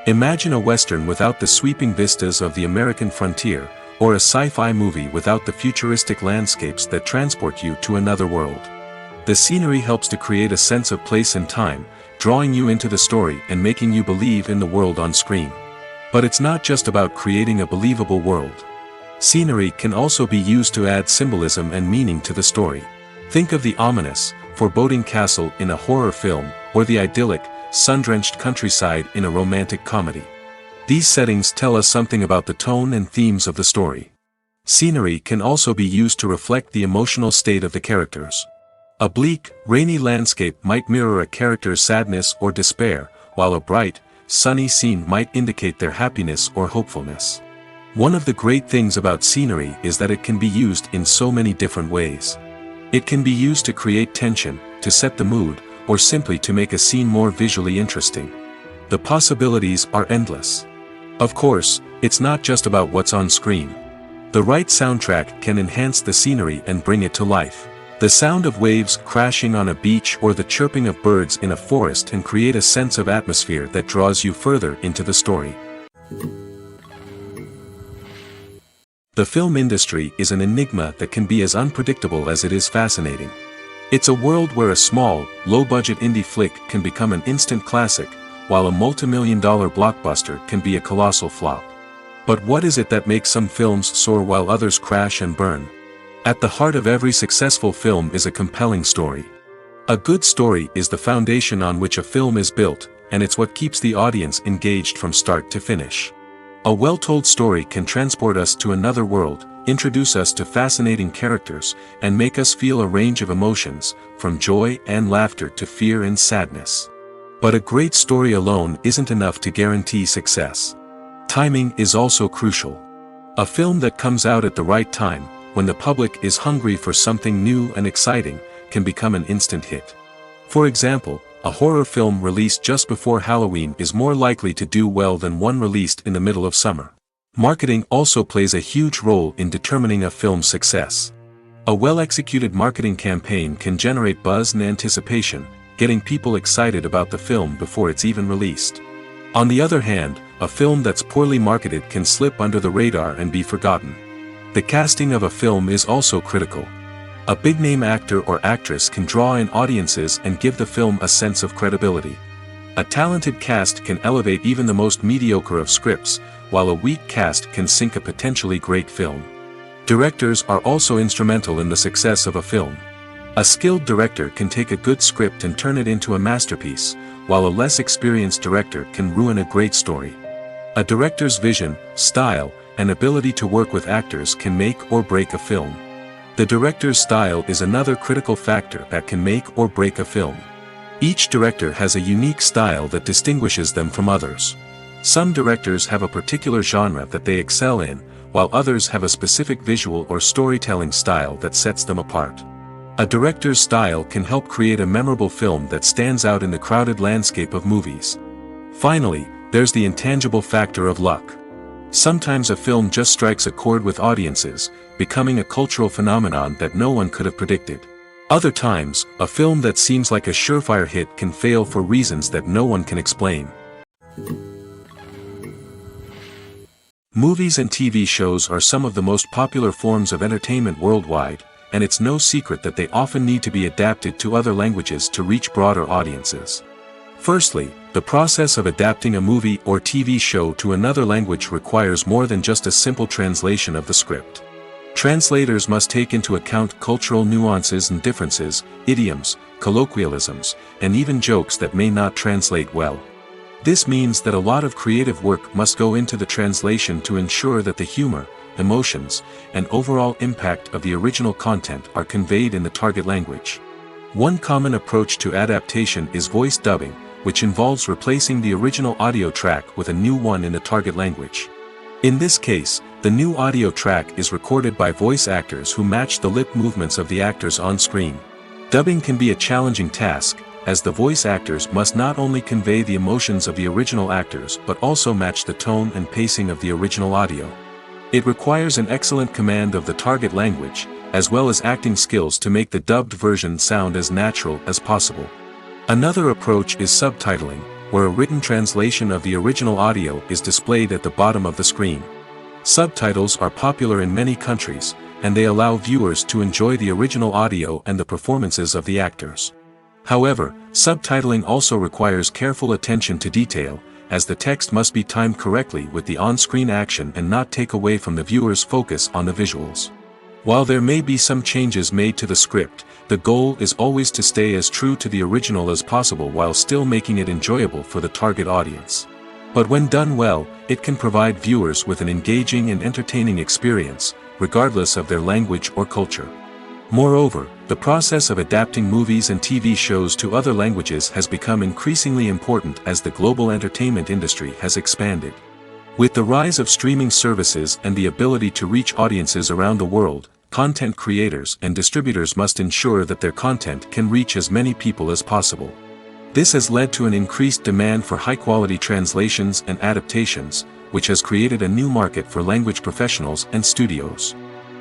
Imagine a Western without the sweeping vistas of the American frontier, or a sci-fi movie without the futuristic landscapes that transport you to another world. The scenery helps to create a sense of place and time, drawing you into the story and making you believe in the world on screen. But it's not just about creating a believable world. Scenery can also be used to add symbolism and meaning to the story. Think of the ominous, foreboding castle in a horror film, or the idyllic, sun-drenched countryside in a romantic comedy. These settings tell us something about the tone and themes of the story. Scenery can also be used to reflect the emotional state of the characters. A bleak, rainy landscape might mirror a character's sadness or despair, while a bright, sunny scene might indicate their happiness or hopefulness. One of the great things about scenery is that it can be used in so many different ways. It can be used to create tension, to set the mood, or simply to make a scene more visually interesting. The possibilities are endless. Of course, it's not just about what's on screen. The right soundtrack can enhance the scenery and bring it to life. The sound of waves crashing on a beach or the chirping of birds in a forest can create a sense of atmosphere that draws you further into the story. The film industry is an enigma that can be as unpredictable as it is fascinating. It's a world where a small, low-budget indie flick can become an instant classic, while a multi-million-dollar blockbuster can be a colossal flop. But what is it that makes some films soar while others crash and burn? At the heart of every successful film is a compelling story. A good story is the foundation on which a film is built, and it's what keeps the audience engaged from start to finish. A well-told story can transport us to another world, introduce us to fascinating characters, and make us feel a range of emotions, from joy and laughter to fear and sadness. But a great story alone isn't enough to guarantee success. Timing is also crucial. A film that comes out at the right time, when the public is hungry for something new and exciting, can become an instant hit. For example, a horror film released just before Halloween is more likely to do well than one released in the middle of summer. Marketing also plays a huge role in determining a film's success. A well-executed marketing campaign can generate buzz and anticipation, getting people excited about the film before it's even released. On the other hand, a film that's poorly marketed can slip under the radar and be forgotten. The casting of a film is also critical. A big-name actor or actress can draw in audiences and give the film a sense of credibility. A talented cast can elevate even the most mediocre of scripts, while a weak cast can sink a potentially great film. Directors are also instrumental in the success of a film. A skilled director can take a good script and turn it into a masterpiece, while a less experienced director can ruin a great story. A director's vision, style, and ability to work with actors can make or break a film. The director's style is another critical factor that can make or break a film. Each director has a unique style that distinguishes them from others. Some directors have a particular genre that they excel in, while others have a specific visual or storytelling style that sets them apart. A director's style can help create a memorable film that stands out in the crowded landscape of movies. Finally, there's the intangible factor of luck. Sometimes a film just strikes a chord with audiences, becoming a cultural phenomenon that no one could have predicted. Other times, a film that seems like a surefire hit can fail for reasons that no one can explain. Movies and TV shows are some of the most popular forms of entertainment worldwide, and it's no secret that they often need to be adapted to other languages to reach broader audiences. Firstly, the process of adapting a movie or TV show to another language requires more than just a simple translation of the script. Translators must take into account cultural nuances and differences, idioms, colloquialisms, and even jokes that may not translate well. This means that a lot of creative work must go into the translation to ensure that the humor, emotions, and overall impact of the original content are conveyed in the target language. One common approach to adaptation is voice dubbing, which involves replacing the original audio track with a new one in the target language. In this case, the new audio track is recorded by voice actors who match the lip movements of the actors on screen. Dubbing can be a challenging task, as the voice actors must not only convey the emotions of the original actors but also match the tone and pacing of the original audio. It requires an excellent command of the target language, as well as acting skills to make the dubbed version sound as natural as possible. Another approach is subtitling, where a written translation of the original audio is displayed at the bottom of the screen. Subtitles are popular in many countries, and they allow viewers to enjoy the original audio and the performances of the actors. However, subtitling also requires careful attention to detail, as the text must be timed correctly with the on-screen action and not take away from the viewer's focus on the visuals. While there may be some changes made to the script, the goal is always to stay as true to the original as possible while still making it enjoyable for the target audience. But when done well, it can provide viewers with an engaging and entertaining experience, regardless of their language or culture. Moreover, the process of adapting movies and TV shows to other languages has become increasingly important as the global entertainment industry has expanded. With the rise of streaming services and the ability to reach audiences around the world, content creators and distributors must ensure that their content can reach as many people as possible. This has led to an increased demand for high-quality translations and adaptations, which has created a new market for language professionals and studios.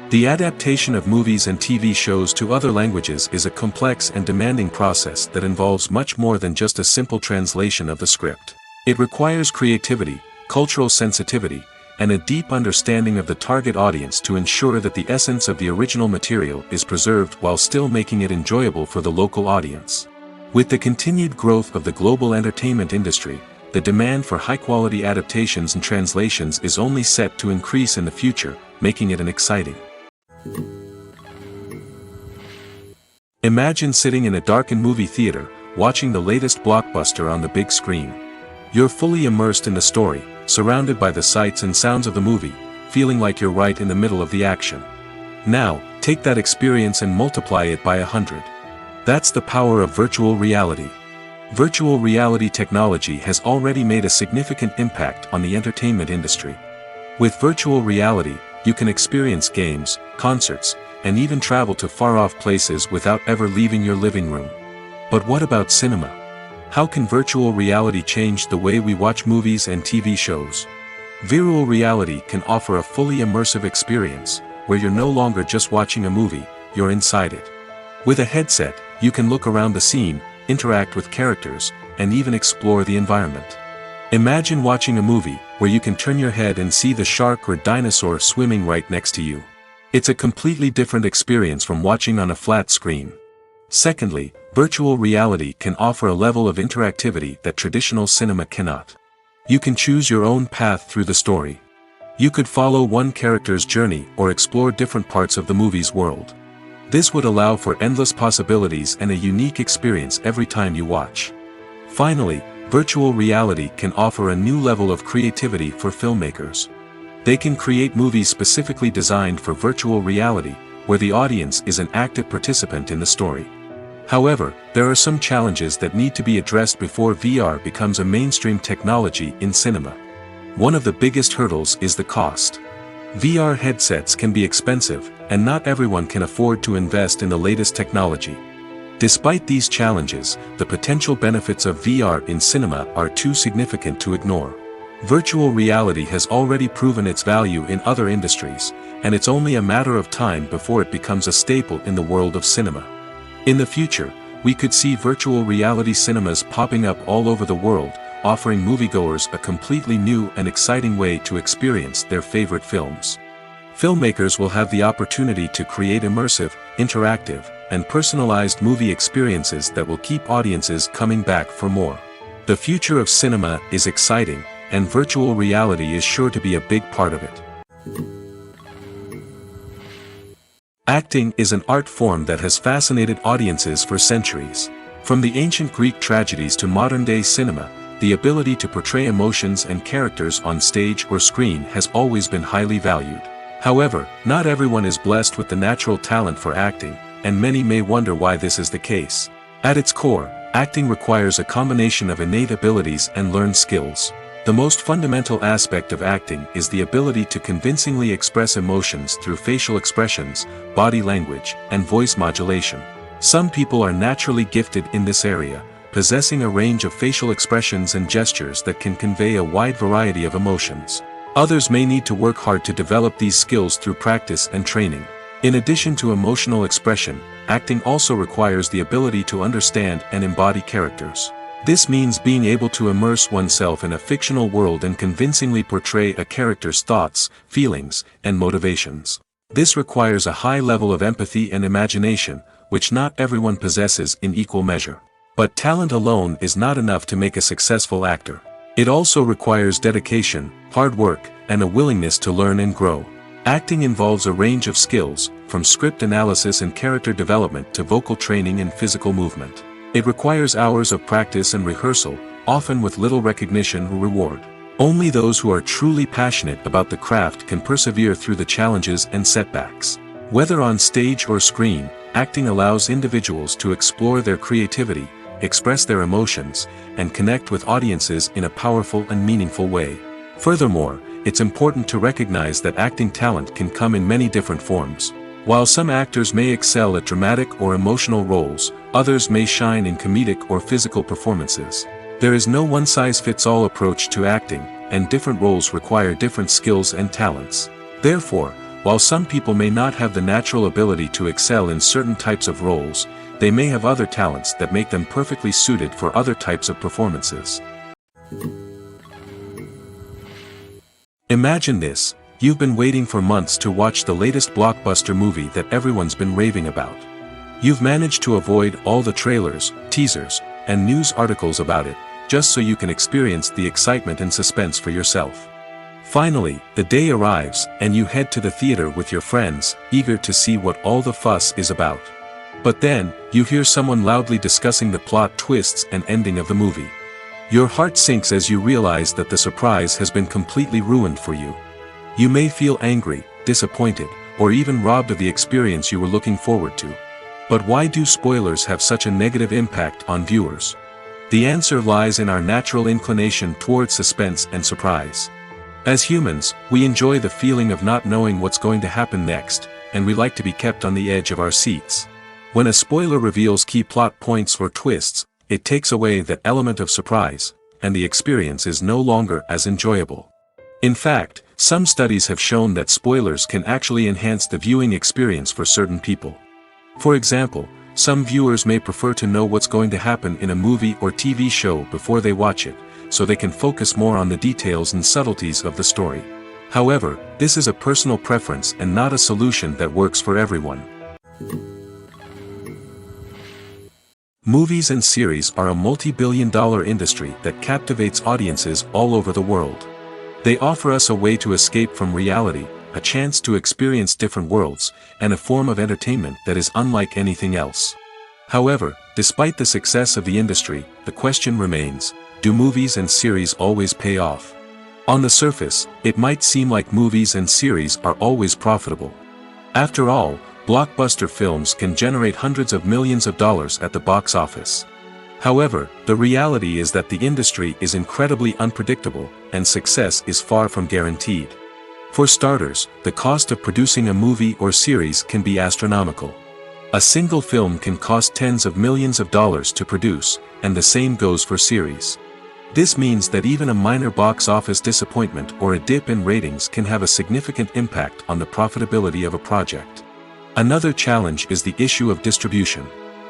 The adaptation of movies and TV shows to other languages is a complex and demanding process that involves much more than just a simple translation of the script. It requires creativity, cultural sensitivity, and a deep understanding of the target audience to ensure that the essence of the original material is preserved while still making it enjoyable for the local audience. With the continued growth of the global entertainment industry, the demand for high-quality adaptations and translations is only set to increase in the future, making it an exciting. Imagine sitting in a darkened movie theater, watching the latest blockbuster on the big screen. You're fully immersed in the story, surrounded by the sights and sounds of the movie, feeling like you're right in the middle of the action. Now, take that experience and multiply it by 100. That's the power of virtual reality. Virtual reality technology has already made a significant impact on the entertainment industry. With virtual reality, you can experience games, concerts, and even travel to far-off places without ever leaving your living room. But what about cinema? How can virtual reality change the way we watch movies and TV shows? Virtual reality can offer a fully immersive experience, where you're no longer just watching a movie, you're inside it. With a headset, you can look around the scene, interact with characters, and even explore the environment. Imagine watching a movie where you can turn your head and see the shark or dinosaur swimming right next to you. It's a completely different experience from watching on a flat screen. Secondly, virtual reality can offer a level of interactivity that traditional cinema cannot. You can choose your own path through the story. You could follow one character's journey or explore different parts of the movie's world. This would allow for endless possibilities and a unique experience every time you watch. Finally, virtual reality can offer a new level of creativity for filmmakers. They can create movies specifically designed for virtual reality, where the audience is an active participant in the story. However, there are some challenges that need to be addressed before VR becomes a mainstream technology in cinema. One of the biggest hurdles is the cost. VR headsets can be expensive, and not everyone can afford to invest in the latest technology. Despite these challenges, the potential benefits of VR in cinema are too significant to ignore. Virtual reality has already proven its value in other industries, and it's only a matter of time before it becomes a staple in the world of cinema. In the future, we could see virtual reality cinemas popping up all over the world, offering moviegoers a completely new and exciting way to experience their favorite films. Filmmakers will have the opportunity to create immersive, interactive, and personalized movie experiences that will keep audiences coming back for more. The future of cinema is exciting, and virtual reality is sure to be a big part of it. Acting is an art form that has fascinated audiences for centuries. From the ancient Greek tragedies to modern-day cinema, the ability to portray emotions and characters on stage or screen has always been highly valued. However, not everyone is blessed with the natural talent for acting, and many may wonder why this is the case. At its core, acting requires a combination of innate abilities and learned skills. The most fundamental aspect of acting is the ability to convincingly express emotions through facial expressions, body language, and voice modulation. Some people are naturally gifted in this area, possessing a range of facial expressions and gestures that can convey a wide variety of emotions. Others may need to work hard to develop these skills through practice and training. In addition to emotional expression, acting also requires the ability to understand and embody characters. This means being able to immerse oneself in a fictional world and convincingly portray a character's thoughts, feelings, and motivations. This requires a high level of empathy and imagination, which not everyone possesses in equal measure. But talent alone is not enough to make a successful actor. It also requires dedication, hard work, and a willingness to learn and grow. Acting involves a range of skills, from script analysis and character development to vocal training and physical movement. It requires hours of practice and rehearsal, often with little recognition or reward. Only those who are truly passionate about the craft can persevere through the challenges and setbacks. Whether on stage or screen, acting allows individuals to explore their creativity, express their emotions, and connect with audiences in a powerful and meaningful way. Furthermore, it's important to recognize that acting talent can come in many different forms. While some actors may excel at dramatic or emotional roles, others may shine in comedic or physical performances. There is no one-size-fits-all approach to acting, and different roles require different skills and talents. Therefore, while some people may not have the natural ability to excel in certain types of roles, they may have other talents that make them perfectly suited for other types of performances. Imagine this: you've been waiting for months to watch the latest blockbuster movie that everyone's been raving about. You've managed to avoid all the trailers, teasers, and news articles about it, just so you can experience the excitement and suspense for yourself. Finally, the day arrives, and you head to the theater with your friends, eager to see what all the fuss is about. But then, you hear someone loudly discussing the plot twists and ending of the movie. Your heart sinks as you realize that the surprise has been completely ruined for you. You may feel angry, disappointed, or even robbed of the experience you were looking forward to. But why do spoilers have such a negative impact on viewers? The answer lies in our natural inclination towards suspense and surprise. As humans, we enjoy the feeling of not knowing what's going to happen next, and we like to be kept on the edge of our seats. When a spoiler reveals key plot points or twists, it takes away that element of surprise, and the experience is no longer as enjoyable. In fact, some studies have shown that spoilers can actually enhance the viewing experience for certain people. For example, some viewers may prefer to know what's going to happen in a movie or TV show before they watch it, so they can focus more on the details and subtleties of the story. However, this is a personal preference and not a solution that works for everyone. Movies and series are a multi-billion-dollar industry that captivates audiences all over the world. They offer us a way to escape from reality, a chance to experience different worlds, and a form of entertainment that is unlike anything else. However, despite the success of the industry, the question remains: do movies and series always pay off? On the surface, it might seem like movies and series are always profitable. After all, blockbuster films can generate hundreds of millions of dollars at the box office. However, the reality is that the industry is incredibly unpredictable, and success is far from guaranteed. For starters, the cost of producing a movie or series can be astronomical. A single film can cost tens of millions of dollars to produce, and the same goes for series. This means that even a minor box office disappointment or a dip in ratings can have a significant impact on the profitability of a project. Another challenge is the issue of distribution.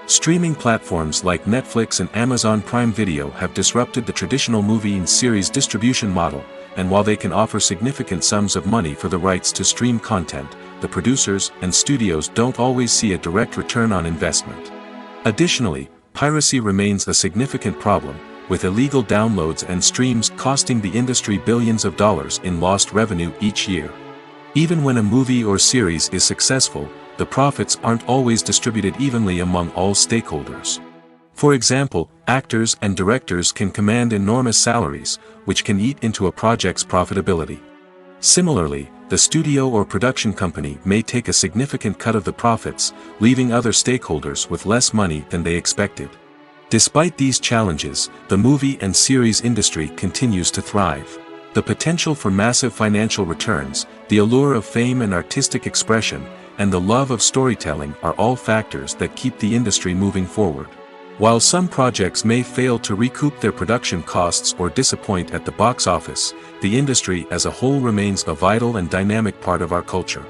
Streaming platforms like Netflix and Amazon Prime Video have disrupted the traditional movie and series distribution model, and while they can offer significant sums of money for the rights to stream content, the producers and studios don't always see a direct return on investment. Additionally, piracy remains a significant problem, with illegal downloads and streams costing the industry billions of dollars in lost revenue each year. Even when a movie or series is successful, the profits aren't always distributed evenly among all stakeholders. For example, actors and directors can command enormous salaries, which can eat into a project's profitability. Similarly, the studio or production company may take a significant cut of the profits, leaving other stakeholders with less money than they expected. Despite these challenges, the movie and series industry continues to thrive. The potential for massive financial returns, the allure of fame and artistic expression, and the love of storytelling are all factors that keep the industry moving forward. While some projects may fail to recoup their production costs or disappoint at the box office, the industry as a whole remains a vital and dynamic part of our culture.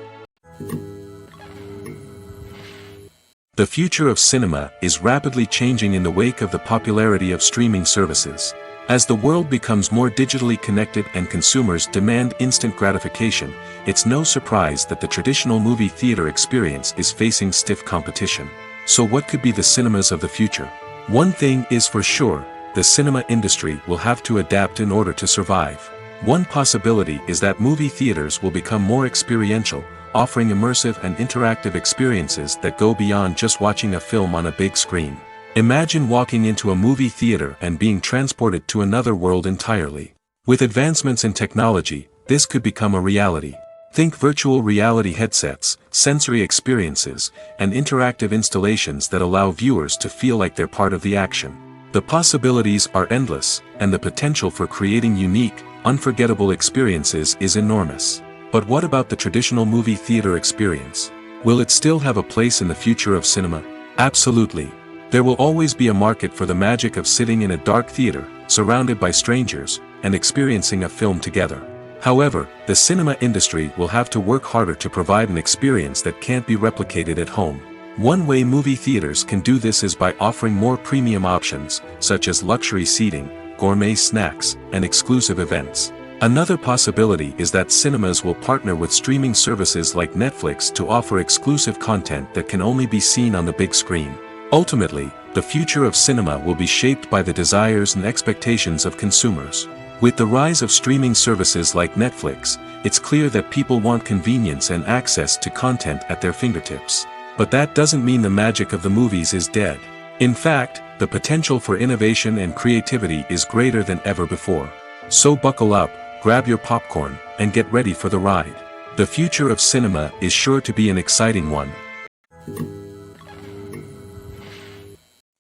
The future of cinema is rapidly changing in the wake of the popularity of streaming services. As the world becomes more digitally connected and consumers demand instant gratification, it's no surprise that the traditional movie theater experience is facing stiff competition. So what could be the cinemas of the future? One thing is for sure, the cinema industry will have to adapt in order to survive. One possibility is that movie theaters will become more experiential, offering immersive and interactive experiences that go beyond just watching a film on a big screen. Imagine walking into a movie theater and being transported to another world entirely. With advancements in technology, this could become a reality. Think virtual reality headsets, sensory experiences, and interactive installations that allow viewers to feel like they're part of the action. The possibilities are endless, and the potential for creating unique, unforgettable experiences is enormous. But what about the traditional movie theater experience? Will it still have a place in the future of cinema? Absolutely. There will always be a market for the magic of sitting in a dark theater, surrounded by strangers, and experiencing a film together. However, the cinema industry will have to work harder to provide an experience that can't be replicated at home. One way movie theaters can do this is by offering more premium options, such as luxury seating, gourmet snacks, and exclusive events. Another possibility is that cinemas will partner with streaming services like Netflix to offer exclusive content that can only be seen on the big screen. Ultimately, the future of cinema will be shaped by the desires and expectations of consumers. With the rise of streaming services like Netflix, it's clear that people want convenience and access to content at their fingertips. But that doesn't mean the magic of the movies is dead. In fact, the potential for innovation and creativity is greater than ever before. So buckle up, grab your popcorn, and get ready for the ride. The future of cinema is sure to be an exciting one.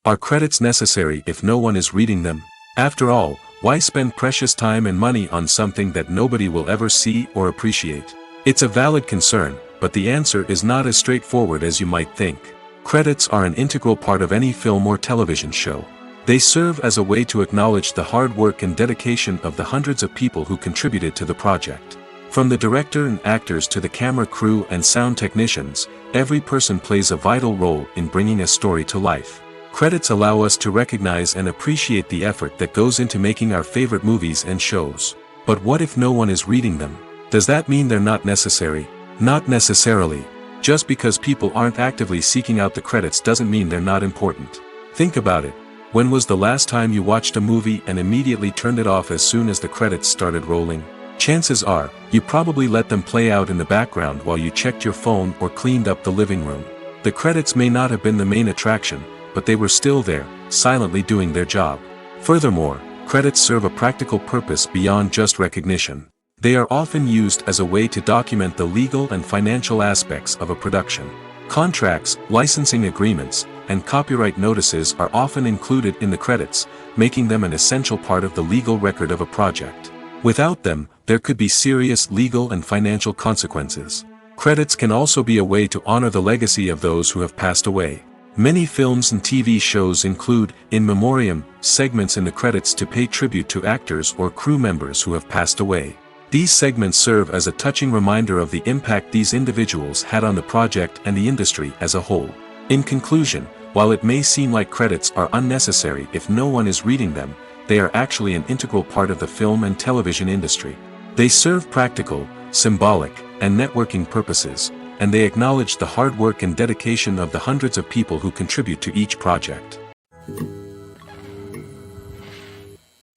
Are credits necessary if no one is reading them? After all, why spend precious time and money on something that nobody will ever see or appreciate? It's a valid concern, but the answer is not as straightforward as you might think. Credits are an integral part of any film or television show. They serve as a way to acknowledge the hard work and dedication of the hundreds of people who contributed to the project. From the director and actors to the camera crew and sound technicians, every person plays a vital role in bringing a story to life. Credits allow us to recognize and appreciate the effort that goes into making our favorite movies and shows. But what if no one is reading them? Does that mean they're not necessary? Not necessarily. Just because people aren't actively seeking out the credits doesn't mean they're not important. Think about it. When was the last time you watched a movie and immediately turned it off as soon as the credits started rolling? Chances are, you probably let them play out in the background while you checked your phone or cleaned up the living room. The credits may not have been the main attraction, but they were still there, silently doing their job. Furthermore, credits serve a practical purpose beyond just recognition. They are often used as a way to document the legal and financial aspects of a production. Contracts, licensing agreements, and copyright notices are often included in the credits, making them an essential part of the legal record of a project. Without them, there could be serious legal and financial consequences. Credits can also be a way to honor the legacy of those who have passed away. Many films and TV shows include, in memoriam, segments in the credits to pay tribute to actors or crew members who have passed away. These segments serve as a touching reminder of the impact these individuals had on the project and the industry as a whole. In conclusion, while it may seem like credits are unnecessary if no one is reading them, they are actually an integral part of the film and television industry. They serve practical, symbolic, and networking purposes, and they acknowledge the hard work and dedication of the hundreds of people who contribute to each project.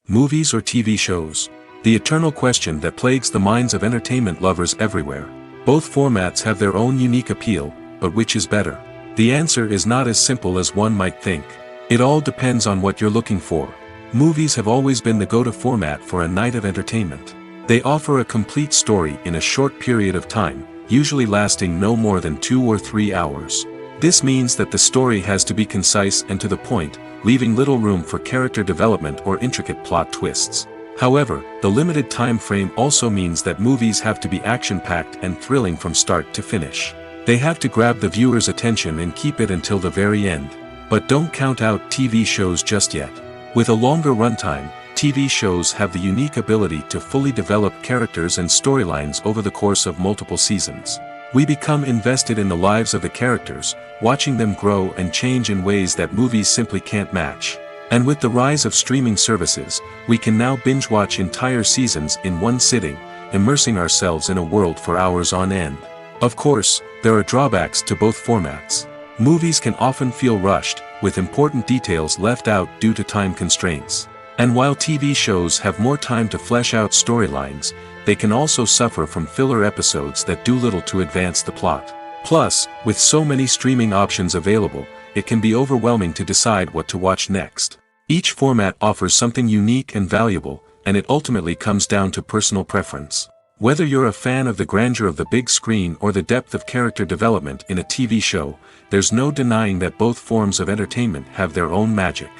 Movies or TV shows? The eternal question that plagues the minds of entertainment lovers everywhere. Both formats have their own unique appeal, but which is better? The answer is not as simple as one might think. It all depends on what you're looking for. Movies have always been the go-to format for a night of entertainment. They offer a complete story in a short period of time, usually lasting no more than 2 or 3 hours. This means that the story has to be concise and to the point, leaving little room for character development or intricate plot twists. However, the limited time frame also means that movies have to be action-packed and thrilling from start to finish. They have to grab the viewer's attention and keep it until the very end. But don't count out TV shows just yet. With a longer runtime, TV shows have the unique ability to fully develop characters and storylines over the course of multiple seasons. We become invested in the lives of the characters, watching them grow and change in ways that movies simply can't match. And with the rise of streaming services, we can now binge-watch entire seasons in one sitting, immersing ourselves in a world for hours on end. Of course, there are drawbacks to both formats. Movies can often feel rushed, with important details left out due to time constraints. And while TV shows have more time to flesh out storylines, they can also suffer from filler episodes that do little to advance the plot. Plus, with so many streaming options available, it can be overwhelming to decide what to watch next. Each format offers something unique and valuable, and it ultimately comes down to personal preference. Whether you're a fan of the grandeur of the big screen or the depth of character development in a TV show, there's no denying that both forms of entertainment have their own magic.